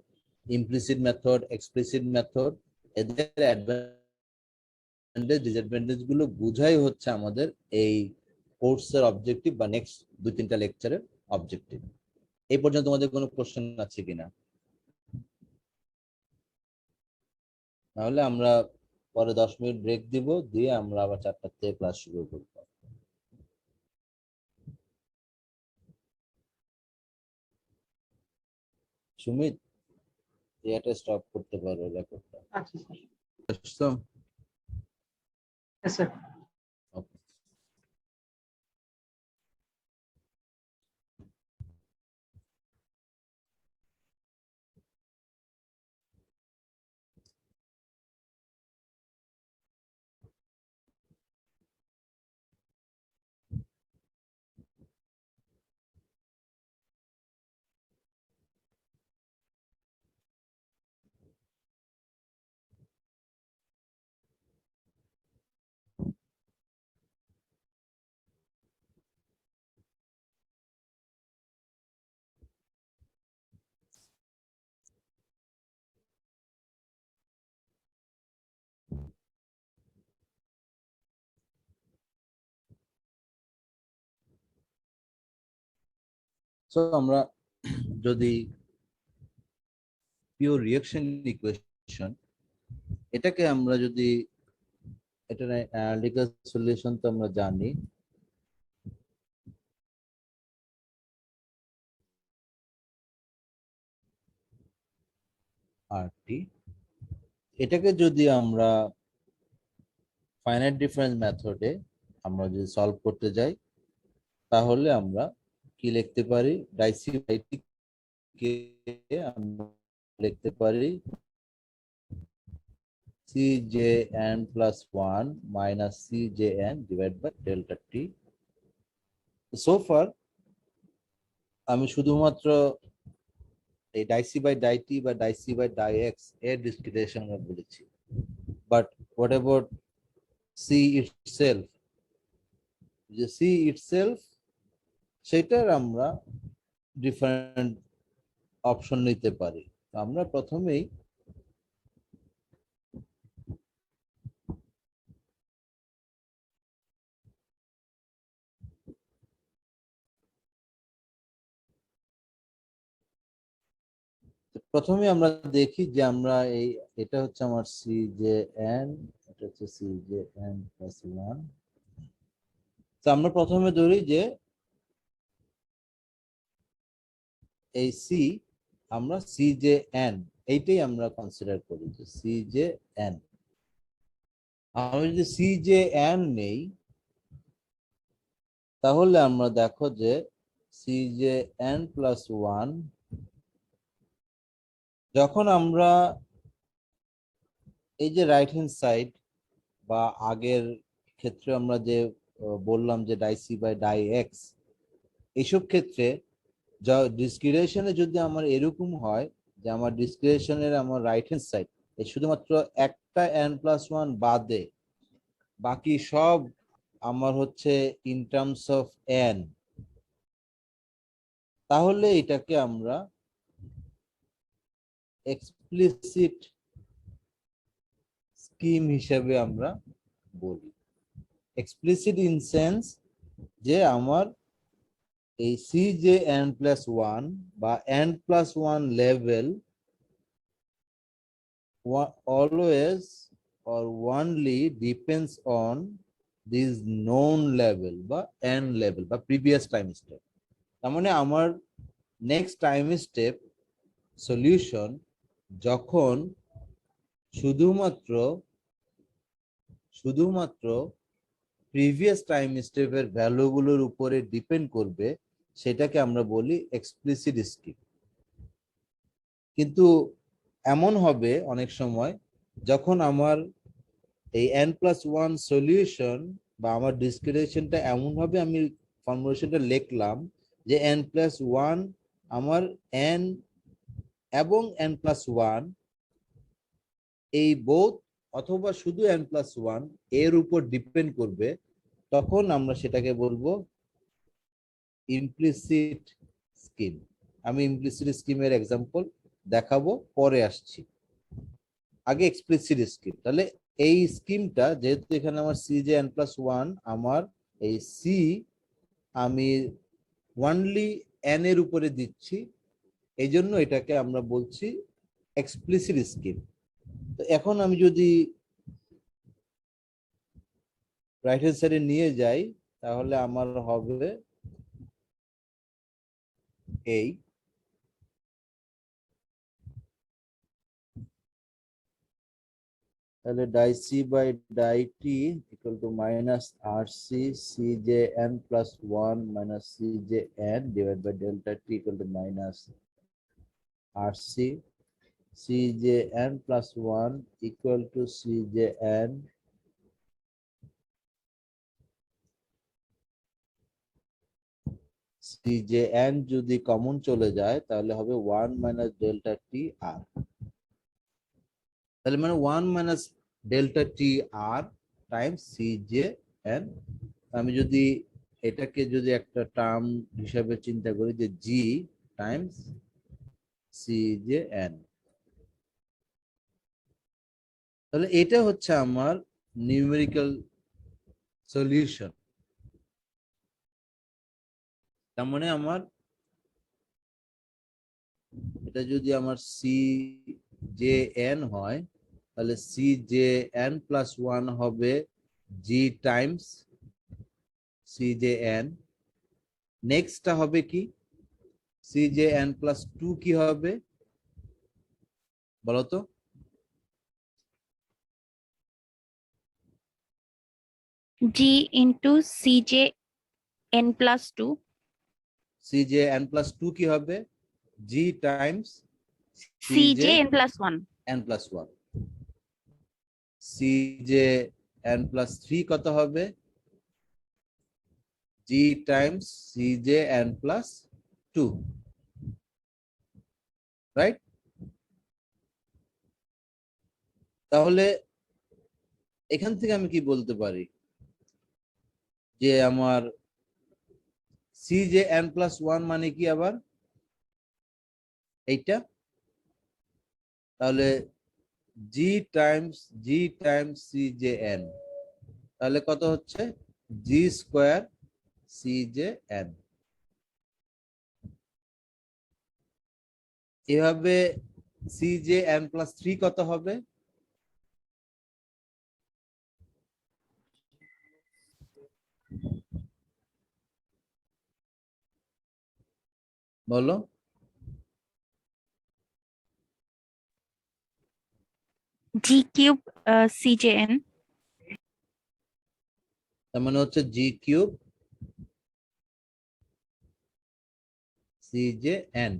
implicit method, explicit method, এদের অ্যাডভান্টেজ ডিসঅ্যাডভান্টেজ গুলো বুঝাই হচ্ছে আমাদের এই কোর্সের অবজেক্টিভ বা নেক্সট 2-3টা লেকচারের অবজেক্টিভ। এই পর্যন্ত তোমাদের কোনো কোশ্চেন আছে কিনা? তাহলে আমরা পরে 10 মিনিট ব্রেক দিব, দিয়ে আমরা আবার 4টা থেকে ক্লাস শুরু করব। সুমিত, এটা স্টপ করতে পারো রেকর্ডটা। আচ্ছা স্যার। বুঝছো? Sir Okay. সো আমরা যদি পিওর রিঅ্যাকশন ইকুয়েশন, এটাকে আমরা যদি এটা অ্যানালিটিক্যাল সলিউশন তো আমরা জানি, আরটি, এটাকে যদি আমরা ফাইনাইট ডিফারেন্স মেথডে আমরা যদি সলভ করতে যাই, তাহলে আমরা কি লিখতে পারি? ডাইসি বাইটি কে আমরা লিখতে পারি Cjn plus 1 minus Cjn divided by delta t. So far আমি শুধুমাত্র এই ডাইসি বাই ডাইটি বা ডাইসি বাই ডাই এক্স এর ডিসক্রিটাইজেশন আমরা বলেছি, but what about C itself? যে সি ইটসেলফ, সেটার আমরা ডিফারেন্ট অপশন নিতে পারি। আমরা প্রথমেই আমরা দেখি যে আমরা এটা হচ্ছে আমার Cjn, এটা হচ্ছে Cjn plus 1। তো আমরা প্রথমে ধরি যে এই সি, আমরা Cjn এইটাই আমরা কনসিডার করি যে Cjn। আমরা যদি Cjn নেই, তাহলে আমরা দেখো যে Cjn plus 1, যখন আমরা এই যে রাইট হ্যান্ড সাইড বা আগের ক্ষেত্রে আমরা যে বললাম যে ডাইসি বাই ডাই এক্স, এইসব ক্ষেত্রে ডিসক্রিটাইজেশনে যদি আমার এরকম হয় যে আমার ডিসক্রিটাইজেশনের আমার রাইট হ্যান্ড সাইড শুধুমাত্র একটা n+1 বাদে বাকি সব আমার হচ্ছে ইন টার্মস অফ n, তাহলে এটাকে আমরা এক্সপ্লিসিট স্কিম হিসেবে আমরা বলি। এক্সপ্লিসিট ইন সেন্স যে আমার এই Cjn+1 বা n+1 level always or only depends on this known level বা n level বা previous time step। তার মানে আমার নেক্সট টাইম স্টেপ সলিউশন যখন শুধুমাত্র প্রিভিয়াস টাইম স্টেপের ভ্যালুগুলোর উপরে ডিপেন্ড করবে, সেটাকে আমরা বলি এক্সপ্লিসিট স্কিম। কিন্তু এমন হবে অনেক সময় যখন আমার এই n+1 সলিউশন বা আমার ডিসক্রিটাইজেশনটা এমন ভাবে আমি ফর্মুলেশনটা লিখলাম যে n+1 আমার n এবং n+1 এই বোথ অথবা শুধু n+1 এর উপর ডিপেন্ড করবে, তখন আমরা সেটাকে বলবো ইমপ্লিসিট স্কিম। আমি ইমপ্লিসিট স্কিমের এক্সাম্পল দেখাবো, পরে আসছি। আগে এক্সপ্লিসিট স্কিম। তাহলে এই স্কিমটা যেহেতু এখানে আমার Cjn+1 আমার এই সি আমি ওয়ানলি এন এর উপরে দিচ্ছি, এই জন্য এটাকে আমরা বলছি এক্সপ্লিসিট স্কিম। তো এখন আমি যদি রাইট হ্যান্ড সাইডে নিয়ে যাই, তাহলে আমার হবে এই, তাহলে d C by die T equal to minus R C C J N plus one minus C J N divide by delta T equal to minus R C C J N plus one equal to C J N C J N যদি common চলে যায় তাহলে হবে one minus delta T R, তাহলে মানে one minus delta T R times C J N. আমি যদি এটাকে যদি একটা টার্ম হিসাবে চিন্তা করি যে জি টাইমস সি জে এন, তাহলে এটা হচ্ছে আমার নিউমেরিক্যাল সলিউশন। তার মানে আমার এটা যদি আমার সি জে এন হয়, তাহলে C J N plus one হবে G times C J N. নেক্সটটা হবে কি, C J N plus two কি হবে বলতো? G into CJ n+2. C J N plus two কি হবে? G times C J CJ n+1. N plus one. C J N plus three কত হবে? G times C J N plus two, right? তাহলে এখান থেকে আমি কি বলতে পারি যে আমার C J N plus one মানে কি আবার এইটা? তাহলে G times C J N, তাহলে কত হচ্ছে? G square C J N. এভাবে C J N plus three কত হবে বলো? G³ CJn. তার মানে হচ্ছে G cube C J N,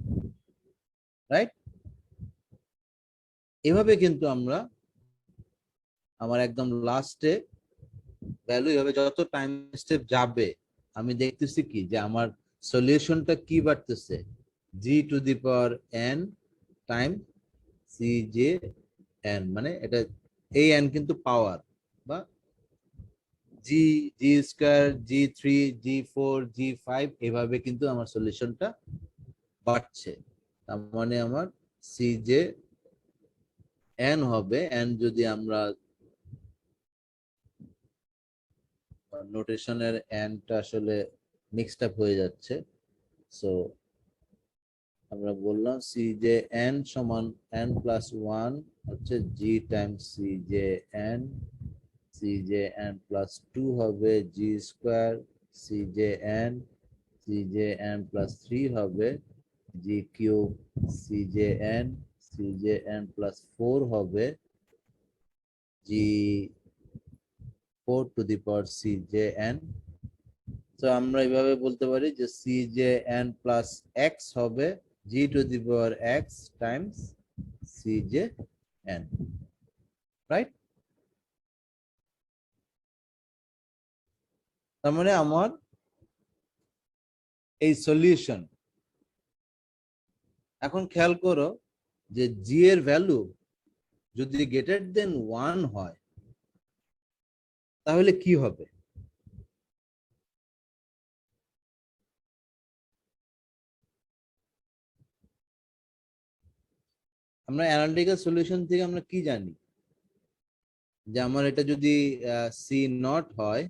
right? এভাবে কিন্তু আমরা আমার একদম লাস্টে ভ্যালু এভাবে যত টাইম স্টেপ যাবে আমি দেখতেছি কি যে আমার সলিউশনটা কি বাড়তেছে, G to the power N time C J N, মানে এটা এই এন কিন্তু পাওয়ার বা G, G square, G three, G four, G five, এভাবে কিন্তু আমার সলিউশনটা বাড়ছে। তার মানে আমার সি জে এন হবে, এন যদি আমরা নোটেশনের এনটা আসলে মিক্সড আপ হয়ে যাচ্ছে, সো আমরা বললাম সি জে এন সমান এন প্লাস ওয়ান হচ্ছে G times C J N, C J N plus two হবে G square C J N, C J N plus three হবে G cube C J N, C J N plus four হবে G four to the power C J N. তো আমরা এইভাবে বলতে পারি যে C J N plus X হবে G to the power x Times C J N, right? তার মানে আমার এই সলিউশন। এখন খেয়াল করো যে জি এর ভ্যালু যদি গ্রেটার দেন ওয়ান হয় তাহলে কি হবে? আমরা অ্যানালিটিক্যাল সলিউশন থেকে আমরা কি জানি যে আমার এটা যদি সি নট হয়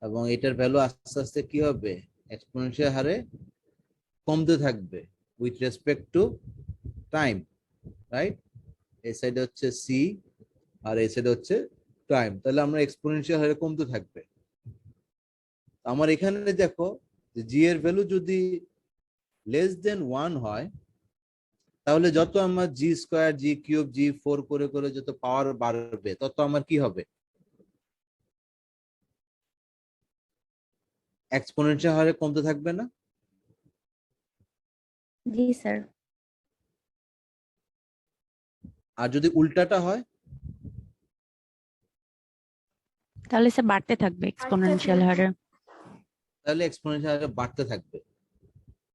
এবং এটার ভ্যালু আস্তে আস্তে কি হবে, এক্সপোনেনশিয়াল হারে কমতে থাকবে with respect to time, right? এই সাইডে হচ্ছে সি আর এই সাইডে হচ্ছে টাইম, তাহলে আমরা এক্সপোনেনশিয়াল হারে কমতে থাকবে। আমার এখানে দেখো যে জি এর ভ্যালু যদি লেস দেন 1 হয়, তাহলে যত আমার জি স্কোয়ার, জি কিউব, জি ফোর করে করে যত পাওয়ার বাড়বে, তত আমার কি হবে, এক্সপোনেনশিয়াল হারে কমতে থাকবে না? জি স্যার। আর যদি উল্টাটা হয়, তাহলে স্যার বাড়তে থাকবে এক্সপোনেনশিয়াল হারে। তাহলে এক্সপোনেনশিয়াল হারে বাড়তে থাকবে।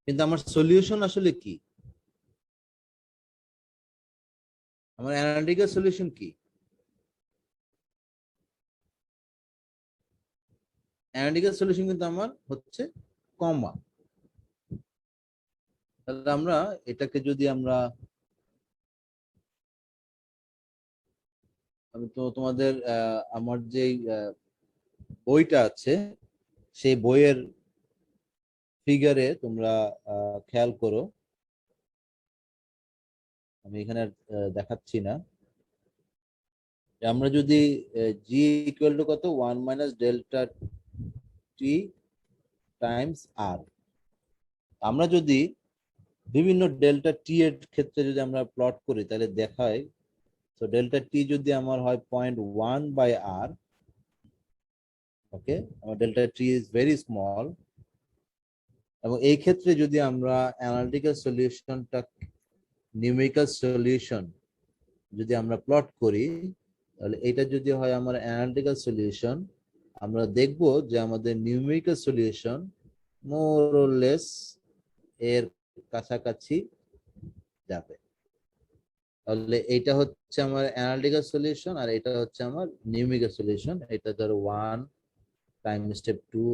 কিন্তু আমার সলিউশন আসলে কি, আমার অ্যানালিটিক্যাল সলিউশন কি? অ্যানালিটিক্যাল সলিউশন কিন্তু আমার হচ্ছে কমা। তাহলে আমরা এটাকে যদি আমরা, আমি তো তোমাদের আমার যে বইটা আছে সেই বইয়ের ফিগারে তোমরা খেয়াল করো, আমি এখানে দেখাচ্ছি না। আমরা যদি জি ইকুয়াল টু কত, 1 মাইনাস ডেল্টা টি টাইমস আর, আমরা যদি বিভিন্ন ডেল্টা টি এর ক্ষেত্রে যদি আমরা প্লট করি তাহলে দেখায়, তো ডেল্টা টি যদি আমার হয় 0.1 বাই আর, ওকে, আমার delta T is very small, এবং এই ক্ষেত্রে যদি আমরা অ্যানালিটিক্যাল সলিউশনটা, নিউমেরিক্যাল সলিউশন যদি আমরা প্লট করি, তাহলে এটা যদি হয় আমার অ্যানালিটিক্যাল সলিউশন, আমরা দেখব যে আমাদের numerical solution more or less এর কাছাকাছি যাবে। তাহলে এটা হচ্ছে আমার অ্যানালিটিক্যাল সলিউশন আর এটা হচ্ছে আমার নিউমেরিক্যাল সলিউশন। এটা ধরো 1 টাইম স্টেপ 2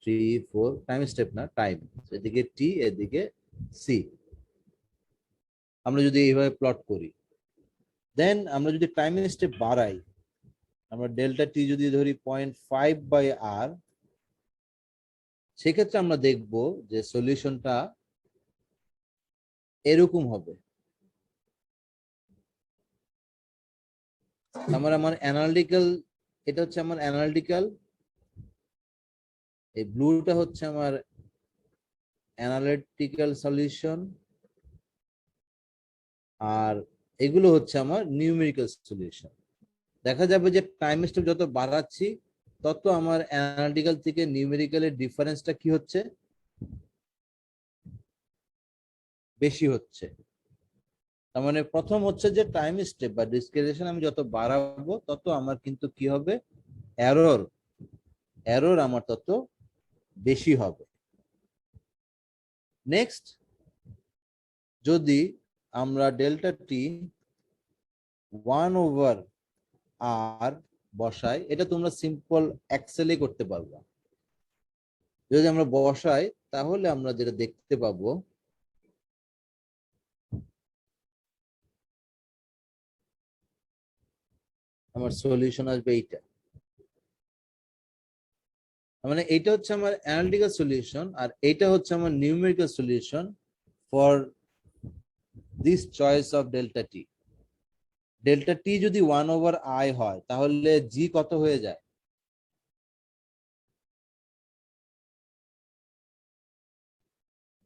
3 4 টাইম স্টেপ না, টাইম, এদিকে টি এদিকে সি, আমরা যদি এইভাবে প্লট করি, দেন আমরা যদি টাইম স্টেপ বাড়াই, আমরা ডেল্টা টি যদি ধরি 0.5 বাই আর, সেক্ষেত্রে আমরা দেখব যে সলিউশনটা এরকম হবে। আমার অ্যানালিটিক্যাল, এটা হচ্ছে আমার অ্যানালিটিক্যাল, এই ব্লুটা হচ্ছে আমার অ্যানালিটিক্যাল সলিউশন, আর এগুলো হচ্ছে আমার নিউমেরিক্যাল সলিউশন। দেখা যাবে যে টাইম স্টেপ যত বাড়াচ্ছি তত আমার অ্যানালিটিক্যাল থেকে নিউমেরিক্যালের ডিফারেন্সটা কি হচ্ছে, বেশি হচ্ছে। তার মানে প্রথম হচ্ছে যে টাইম স্টেপ বা ডিসক্রিটাইজেশন আমি যত বাড়াবো তত আমার কিন্তু কি হবে, এরর, এরর আমার তত বেশি হবে। নেক্সট, যদি আমরা ডেল্টা টি 1/r বসাই, এটা তোমরা সিম্পল এক্সেলে করতে পারবা। যদি আমরা বসাই তাহলে আমরা যেটা দেখতে পাবো, আমার সলিউশন আসবে এইটা। মানে এইটা হচ্ছে আমার অ্যানালিটিক্যাল সলিউশন আর এইটা হচ্ছে আমার numerical solution for this choice of delta T. Delta T যদি 1/i হয় তাহলে জি কত হয়ে যায়,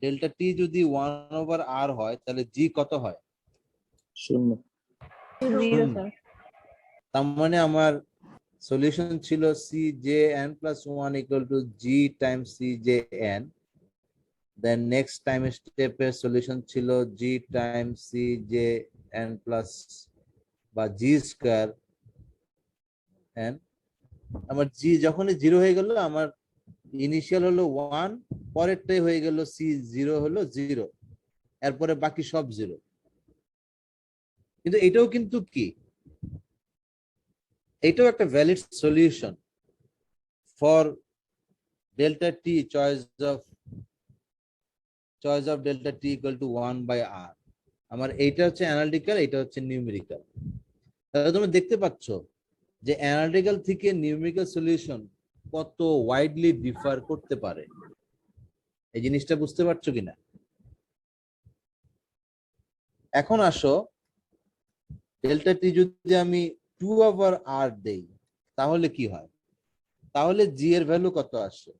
ডেল্টা টি যদি 1/r হয় তাহলে জি কত হয়, 0। শূন্য। তার মানে আমার সলিউশন ছিল C J N plus 1 equal to G times C J N. Then next time স্টেপের সলিউশন ছিল G times C J N plus বা জি স্কয়ার এন। আমার জি যখনই 0 হয়ে গেল, আমার ইনিশিয়াল হলো 1, পরেরটাই হয়ে গেল সি 0 হলো 0, এরপরে বাকি সব 0। কিন্তু এটাও কিন্তু কি, এটাও একটা valid solution for delta T choice of delta T equal two 1/r। আমার এইটা হচ্ছে অ্যানালিটিক্যাল, এটা হচ্ছে নিউমেরিক্যাল। তাহলে তোমরা দেখতে পাচ্ছ যে অ্যানালিটিক্যাল থেকে নিউমেরিক্যাল সলিউশন কত ওয়াইডলি ডিফার করতে পারে, এই জিনিসটা বুঝতে পারছো কিনা? এখন আসো, ডেল্টা টি যদি আমি 2/r দেই তাহলে কি হয়? তাহলে জি এর ভ্যালু কত আসে?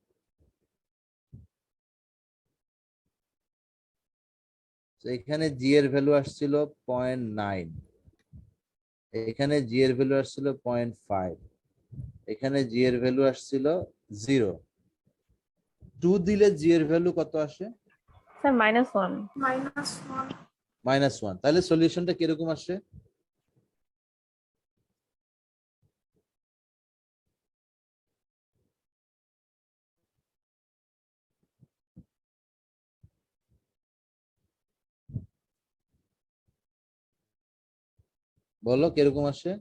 তো এখানে জি এর ভ্যালু আসছিল 0.9, এখানে জি এর ভ্যালু আসছিল 0.5, এখানে জি এর ভ্যালু আসছিল 0। 2 দিলে জি এর ভ্যালু কত আসে? স্যার -1। -1। তাহলে সলিউশনটা কিরকম আসে? বলো কিরকম আসে?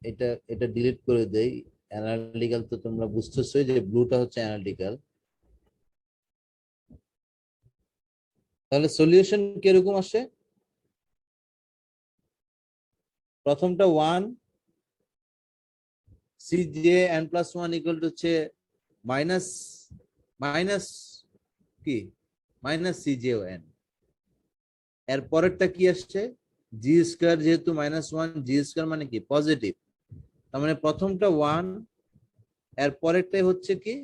এটা এটা ডিলিট করে দেই। অ্যানালিটিক্যাল তো তোমরা বুঝতেছোই যে ব্লুটা হচ্ছে অ্যানালিটিক্যাল। তাহলে সলিউশন কিরকম আসে? প্রথমটা 1, সিজে n প্লাস 1 ইকুয়াল টু হচ্ছে মাইনাস মাইনাস কি মাইনাস সিজে ও এন। এর পরেরটা কি আসছে? জি স্কয়ার, যেহেতু -1, জি স্কয়ার মানে কি পজিটিভ, তার মানে প্রথমটা 1, এর পরেরটাই হচ্ছে কি,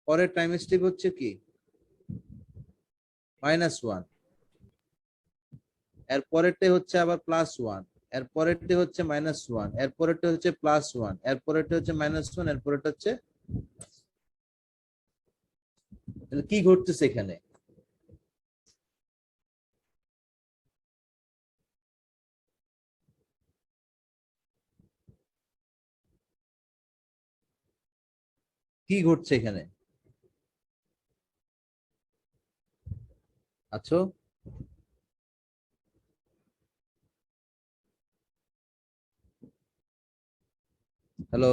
পরের টাইম স্টেপ হচ্ছে কি -1, এর পরেরটাই হচ্ছে আবার +1, এর পরেরটা হচ্ছে -1, এর পরেরটা হচ্ছে +1, এর পরেরটা হচ্ছে -1, এর পরেরটা হচ্ছে। তাহলে কি ঘটতেছে এখানে? কি ঘটছে এখানে? আছো? হ্যালো?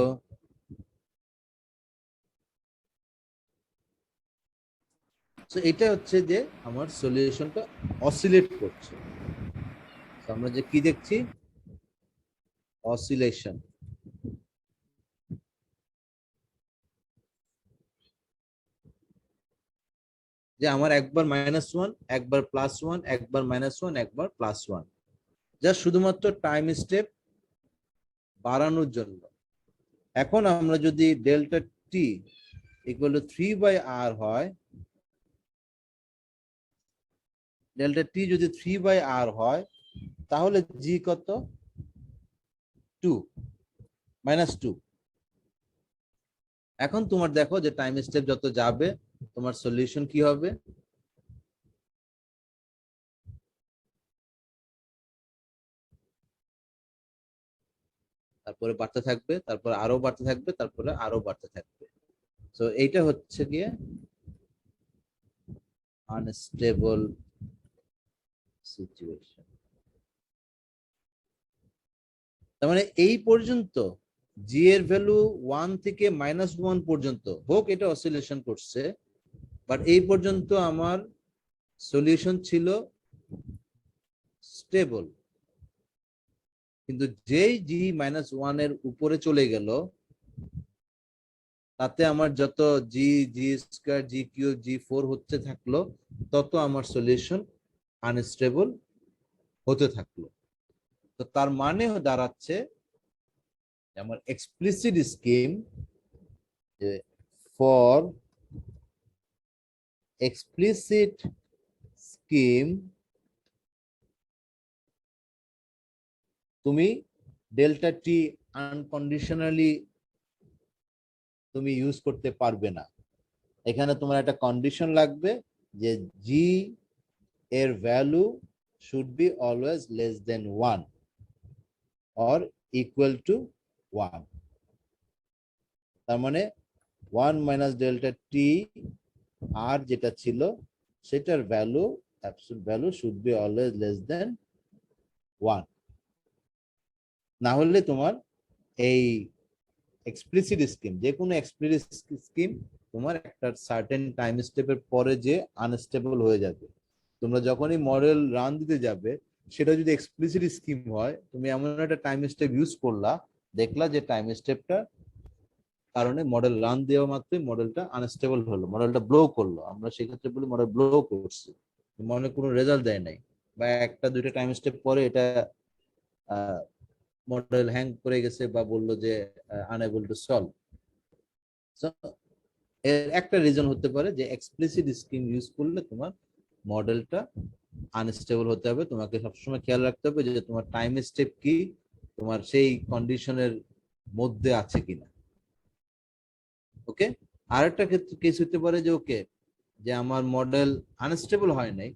তো এটা হচ্ছে যে আমার সলিউশনটা অসিলেট করছে। তো আমরা যে কি দেখছি, অসিলেশন। যে আমার একবার -1, একবার +1, একবার -1, একবার +1, যা শুধুমাত্র টাইম স্টেপ বাড়ানোর জন্য। এখন আমরা যদি delta T equal two 3/r হয়, ডেল্টা টি যদি 3/r হয় তাহলে জি কত? 2, -2। এখন তোমার দেখো যে টাইম স্টেপ যত যাবে তোমার সলিউশন কি হবে? তারপরে বাড়তে থাকবে, তারপরে আরো বাড়তে থাকবে, তারপরে আরো বাড়তে থাকবে। তো এইটা হচ্ছে গিয়ে আনস্টেবল সিচুয়েশন। তার মানে এই পর্যন্ত জি এর ভ্যালু 1 থেকে -1 পর্যন্ত হোক, এটা অসিলেশন করছে, বাট এই পর্যন্ত আমার সলিউশন ছিল স্টেবল। কিন্তু যেই জি -1 এর উপরে চলে গেল, তাতে আমার যত জি, জি স্কয়ার, জি কিউব, জি4 হচ্ছে থাকলো, তত আমার সলিউশন আনস্টেবল হতে থাকলো। তো তার মানে দাঁড়াচ্ছে আমার explicit scheme, for explicit scheme তুমি ডেল্টা টি আনকন্ডিশনালি তুমি ইউজ করতে পারবে না। এখানে তোমার একটা কন্ডিশন লাগবে যে জি এর value should be always less than 1 or equal to 1। তার মানে 1 মাইনাস ডেল্টা টি আর যেটা ছিল সেটার value, absolute value should be always less than 1। না হলে তোমার এই এক্সপ্লিসিট স্কিম, যে কোনো এক্সপ্লিসিট স্কিম তোমার একটা সার্টেন টাইম স্টেপের পরে যে আনস্টেবল হয়ে যাবে। তোমরা যখনই মডেল রান দিতে যাবে, সেটা যদি এক্সপ্লিসিট স্কিম হয়, তুমি এমন একটা টাইম স্টেপ ইউজ করলা, দেখলা যে টাইম স্টেপটা কারণে মডেল রান দেওয়া মাত্রই মডেলটা আনস্টেবল হলো, মডেলটা ব্লো করলো, আমরা সেক্ষেত্রে বলি মডেল ব্লো করছে, মনে কোনো রেজাল্ট দেয় নাই, বা একটা দুইটা টাইম স্টেপ পরে এটা মডেল হ্যাং করে গেছে বা বললো যে আনএবল টু সলভ। এর একটা রিজন হতে পারে যে এক্সপ্লিসিট স্কিম ইউজ করলে তোমার মডেলটা আনস্টেবল হতে হবে। তোমাকে সবসময় খেয়াল রাখতে হবে যে তোমার টাইম স্টেপ কি তোমার সেই কন্ডিশনের মধ্যে আছে কিনা। ওকে, আরেকটা ক্ষেত্রে কেস হতে পারে যে ওকে, যে আমার মডেল আনস্টেবল হয় নাই,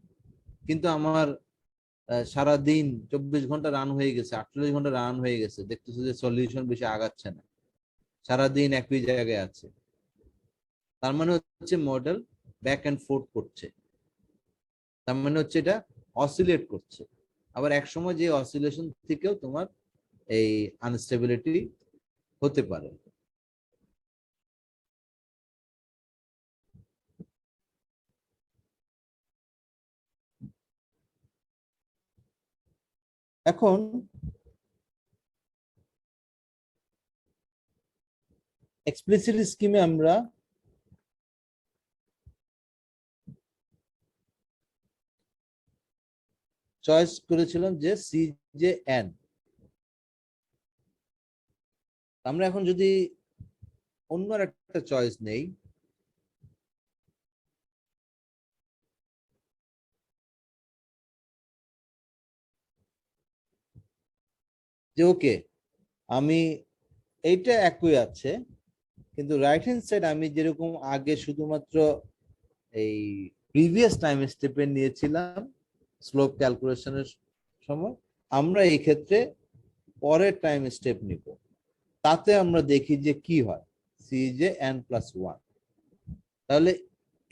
কিন্তু আমার সারাদিন 24 ঘন্টা রান হয়ে গেছে, 48 ঘন্টা রান হয়ে গেছে, দেখতেছো যে সলিউশন বেশি আগাচ্ছে না, সারাদিন একই জায়গায় আছে, তার মানে হচ্ছে মডেল ব্যাক এন্ড ফোর্থ করছে, তার মানে হচ্ছে এটা অসিলেট করছে। আবার এক সময় যে অসিলেশন থেকেও তোমার এই আনস্টেবিলিটি হতে পারে। এখন এক্সপ্লিসিট স্কিমে আমরা চয়েস করেছিলাম যে CJN। আমরা এখন যদি অন্য একটা চয়েস নেই, যে ওকে আমি এইটা একই আছে, কিন্তু রাইট হ্যান্ড সাইড আমি যেরকম আগে শুধুমাত্র এই প্রিভিয়াস টাইম স্টেপে নিয়েছিলাম স্লোপ ক্যালকুলেশনের সময়, আমরা এই ক্ষেত্রে পরের টাইম স্টেপ নিব, তাতে আমরা দেখি যে কি হয় CJN+1। তাহলে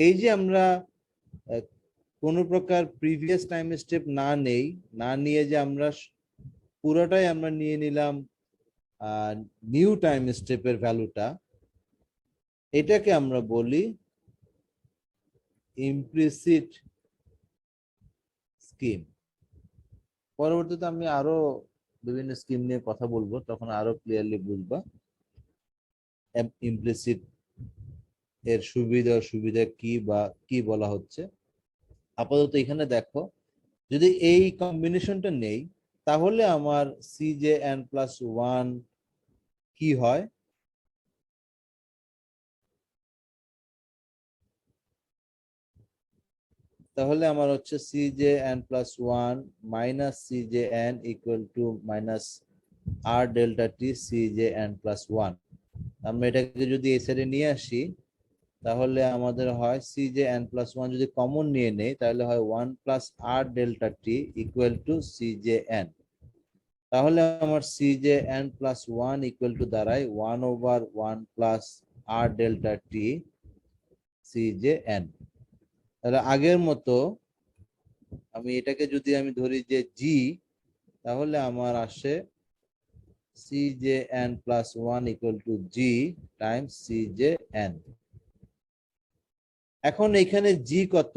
এই যে আমরা কোন প্রকার প্রিভিয়াস টাইম স্টেপ না নিয়ে যে আমরা পুরোটাই আমরা নিয়ে নিলাম নিউ টাইম স্টেপের ভ্যালুটা, এটাকে আমরা বলি ইমপ্লিসিট স্কিম। পরবর্তীতে আমি আরো বিভিন্ন স্কিম নিয়ে কথা বলবো, তখন আরো ক্লিয়ারলি বুঝবা ইমপ্লিসিট এর সুবিধা কি বা কি বলা হচ্ছে। আপাতত এখানে দেখো, যদি এই কম্বিনেশনটা নেই, তাহলে আমার CJN+1 কি হয়? তাহলে আমার হচ্ছে CJN+1 minus CJN equal to minus R delta T CJN+1। আমরা এটাকে যদি এই সাইডে নিয়ে আসি, তাহলে আমাদের হয় CJN+1 যদি কমন নিয়ে নেই, তাহলে হয় 1 plus R delta T equal to CJN। তাহলে আমার CJN+1 ইকুয়াল টু দাঁড়ায় 1/1 plus R delta T CJN। তাহলে আগের মতো আমি এটাকে যদি আমি ধরি যে G, তাহলে আমার আসে CJN+1 equal to G Times CJN। এখন এখানে G কত?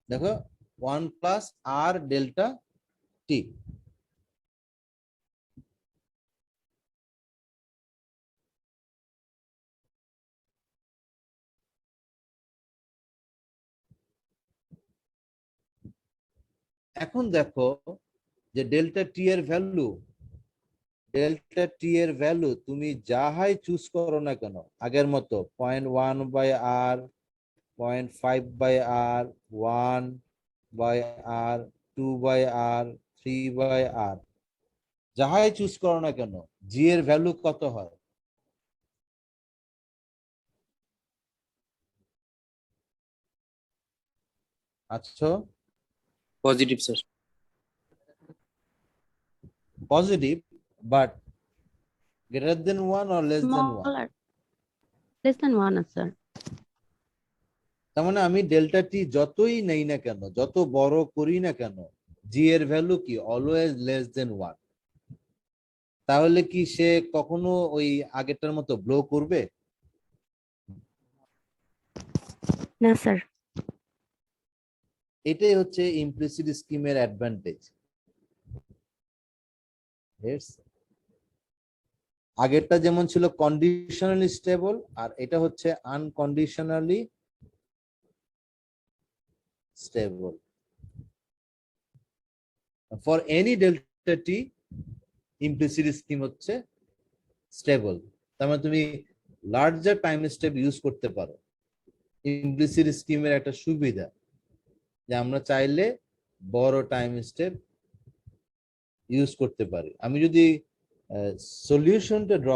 দেখো 1 প্লাস R ডেল্টা T। এখন দেখো যে ডেল্টা T এর ভ্যালু তুমি যাহাই চুজ করো না কেন, আগের মতো 0.1/R, 0.5/R, 1/R, 2/R, 3/R, যাহাই চুজ করো না কেন, G এর ভ্যালু কত হয়? আচ্ছা, positive sir. Positive, but greater than 1 or less than 1? Smaller, less than 1 sir. তার মানে আমি ডেল্টা টি যতই নেই না কেন, যত বড় করি না কেন, জি এর ভ্যালু কি অলওয়েজ লেস দেন 1। তাহলে কি সে কখনো ওই আগেরটার মতো ব্লো করবে? না স্যার। এটাই হচ্ছে ইমপ্লিসিট স্কিমের অ্যাডভান্টেজ। আগেরটা যেমন ছিল কন্ডিশনালি স্টেবল, আর এটা হচ্ছে unconditionally stable. For any delta T implicit scheme হচ্ছে স্টেবল। তার মানে তুমি লার্জার টাইম স্টেপ ইউজ করতে পারো। ইমপ্লিসিট স্কিমের একটা সুবিধা যে আমরা চাইলে বড় টাইম স্টেপ ইউজ করতে পারি। আমি যদি সলিউশনটা ড্র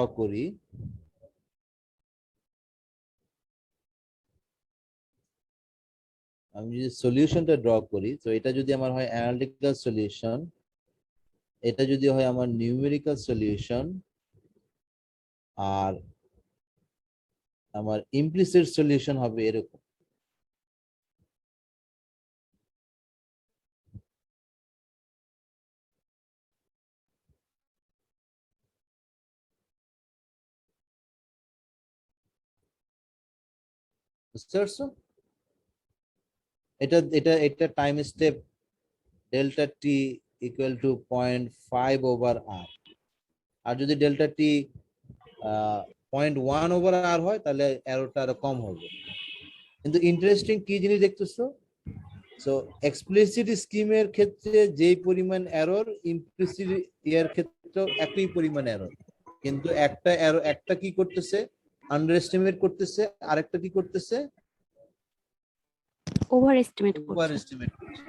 করি, তো এটা যদি আমার হয় অ্যানালিটিক্যাল সলিউশন, এটা যদি হয় আমার নিউমেরিক্যাল সলিউশন, আর আমার ইমপ্লিসিট সলিউশন হবে এরকম। বুঝতে পারছো? এটা এটা এটা time step delta T equal two 0.5/r। আর যদি ডেল্টা টি 0.1/r হয় তাহলে এররটা আরো কম হবে। কিন্তু ইন্টারেস্টিং কি জিনিস দেখতেছো? সো এক্সপ্লিসিট স্কিমের ক্ষেত্রে যেই পরিমাণ এরর, ইমপ্লিসিট এর ক্ষেত্রেও একই পরিমাণ এরর। কিন্তু একটা এরর, একটা কি করতেছে আন্ডার এস্টিমেট করতেছে, আরেকটা কি করতেছে ওভার এস্টিমেট ওভার করছে। এস্টিমেট করছে।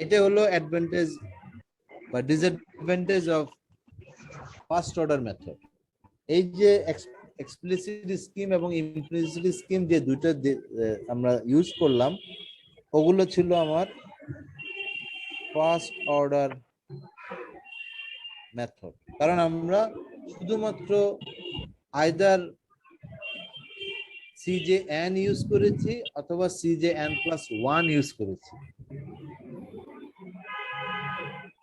এটা হলো অ্যাডভান্টেজ বা disadvantage of first order method. এই যে এক্সপ্লিসিট স্কিম এবং ইমপ্লিসিট স্কিম যে দুইটা আমরা ইউজ করলাম, ওগুলো ছিল আমার ফার্স্ট অর্ডার মেথড। কারণ আমরা শুধুমাত্র আইদার CJN ইউজ করেছি অথবা CJN+1 ইউজ করেছি।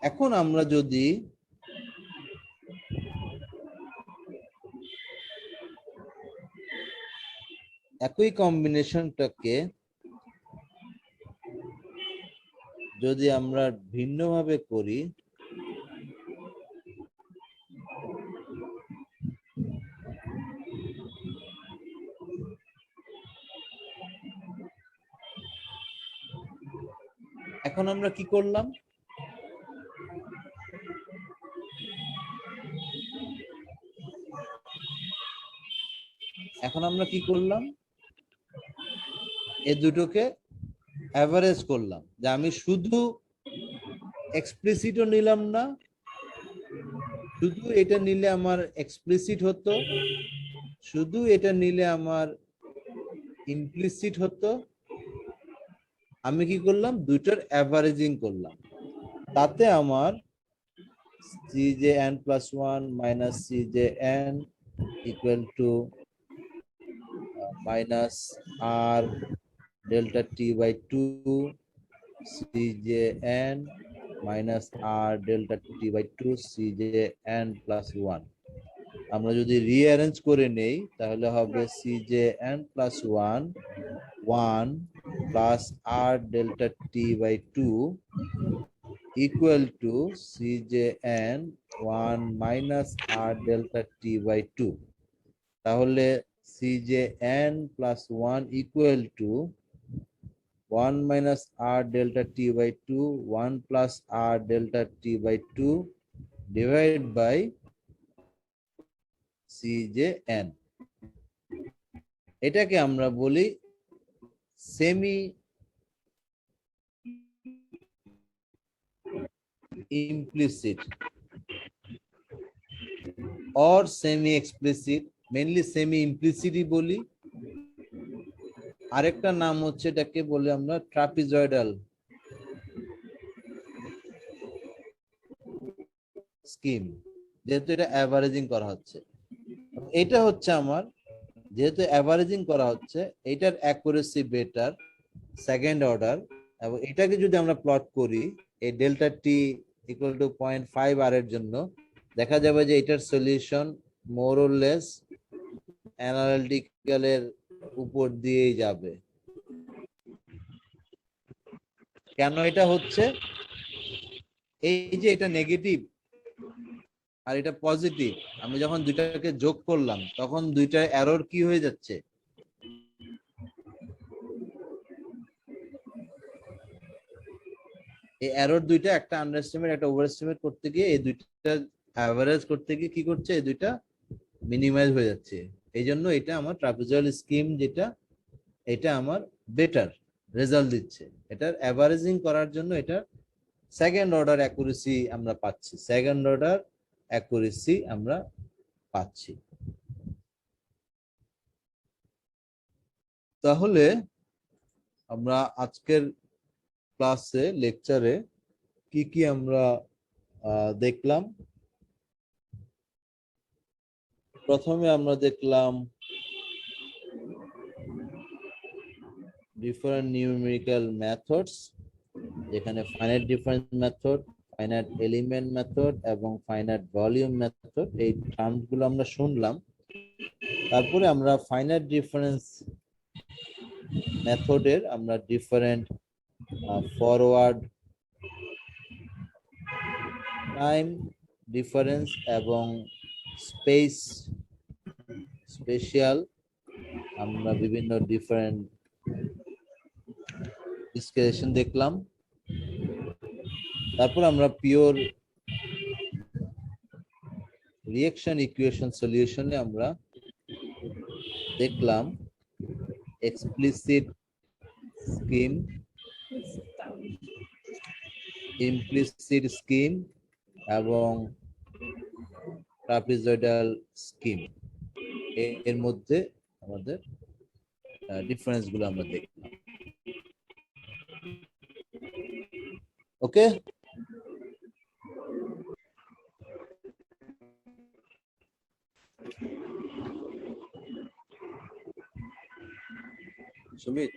এখন আমরা যদি একই কম্বিনেশনটাকে যদি আমরা ভিন্নভাবে করি, এখন আমরা কি করলাম? এই দুটোকে অ্যাভারেজ করলাম, যে আমি শুধু এক্সপ্লিসিটও নিলাম না, শুধু এটা নিলে আমার এক্সপ্লিসিট হতো, শুধু এটা নিলে আমার ইমপ্লিসিট হতো। আমি কি করলাম? দুইটার অ্যাভারেজিং করলাম। তাতে আমার CJN+1 minus CJN equal to minus R delta T by 2 CJN minus R delta T by 2 CJN+1। আমরা যদি রিঅ্যারেঞ্জ করে নেই তাহলে হবে CJN+1 1 plus R delta T by 2 equal to CJN 1 minus R delta T by 2. তাহলে CJN+1 equal to 1 minus R delta T by 2, 1 plus R delta T by 2 divided by CJN. এটাকে আমরা বলি semi implicit or semi explicit, mainly semi ইমপ্লিসিটই বলি। আরেকটা নাম হচ্ছে এটাকে বলে আমরা ট্রাপিজয়েডাল স্কিম, যেহেতু এটা অ্যাভারেজিং করা হচ্ছে। এটা হচ্ছে আমার যেহেতু অ্যাভারেজিং করা হচ্ছে, এটার অ্যাকুরেসি বেটার, সেকেন্ড অর্ডার, এবং এটাকে যদি আমরা প্লট করি এই ডেল্টা টি ইকুয়াল টু 0.5 আর এর জন্য, দেখা যাবে যে এটার সলিউশন মোর অর লেস অ্যানালিটিক্যালের উপর দিয়েই যাবে। কেন এটা হচ্ছে? এই যে এটা নেগেটিভ আর এটা পজিটিভ, আমি যখন দুইটাকে যোগ করলাম তখন দুইটা এরর কি হয়ে যাচ্ছে? এই এরর দুইটা, একটা আন্ডারএস্টিমেট একটা ওভার এস্টিমেট করতে গিয়ে এই দুইটা অ্যাভারেজ করতে গিয়ে কি করছে, এই দুইটা মিনিমাইজ হয়ে যাচ্ছে। এই জন্য এটা আমার ট্রাপিজয়েডাল স্কিম যেটা, এটা আমার বেটার রেজাল্ট দিচ্ছে। এটার অ্যাভারেজিং করার জন্য এটা সেকেন্ড অর্ডার অ্যাকুরেসি আমরা পাচ্ছি, সেকেন্ড অর্ডার অ্যাকুরেসি আমরা পাচ্ছি। তাহলে আমরা আজকের ক্লাসে লেকচারে কি কি আমরা দেখলাম? প্রথমে আমরা দেখলাম ডিফারেন্ট নিউমেরিক্যাল মেথডস, যেখানে finite difference method, finite element method এবং ফাইনাইট ভলিউম মেথড, এই টার্মস গুলো আমরা শুনলাম। তারপরে আমরা ফাইনাইট ডিফারেন্স মেথডের আমরা ডিফারেন্ট ফরওয়ার্ড টাইম ডিফারেন্স এবং স্পেশাল আমরা বিভিন্ন ডিফারেন্ট ডিসকাশন দেখলাম। তারপর আমরা পিওর রিঅ্যাকশন ইকুয়েশন সলিউশনে আমরা দেখলাম এক্সপ্লিসিট স্কিম, ইমপ্লিসিট স্কিম এবং ট্রাপিজয়েডাল স্কিম। এর মধ্যে আমাদের ডিফারেন্স গুলো আমরা দেখলাম। ওকে, সুমিত।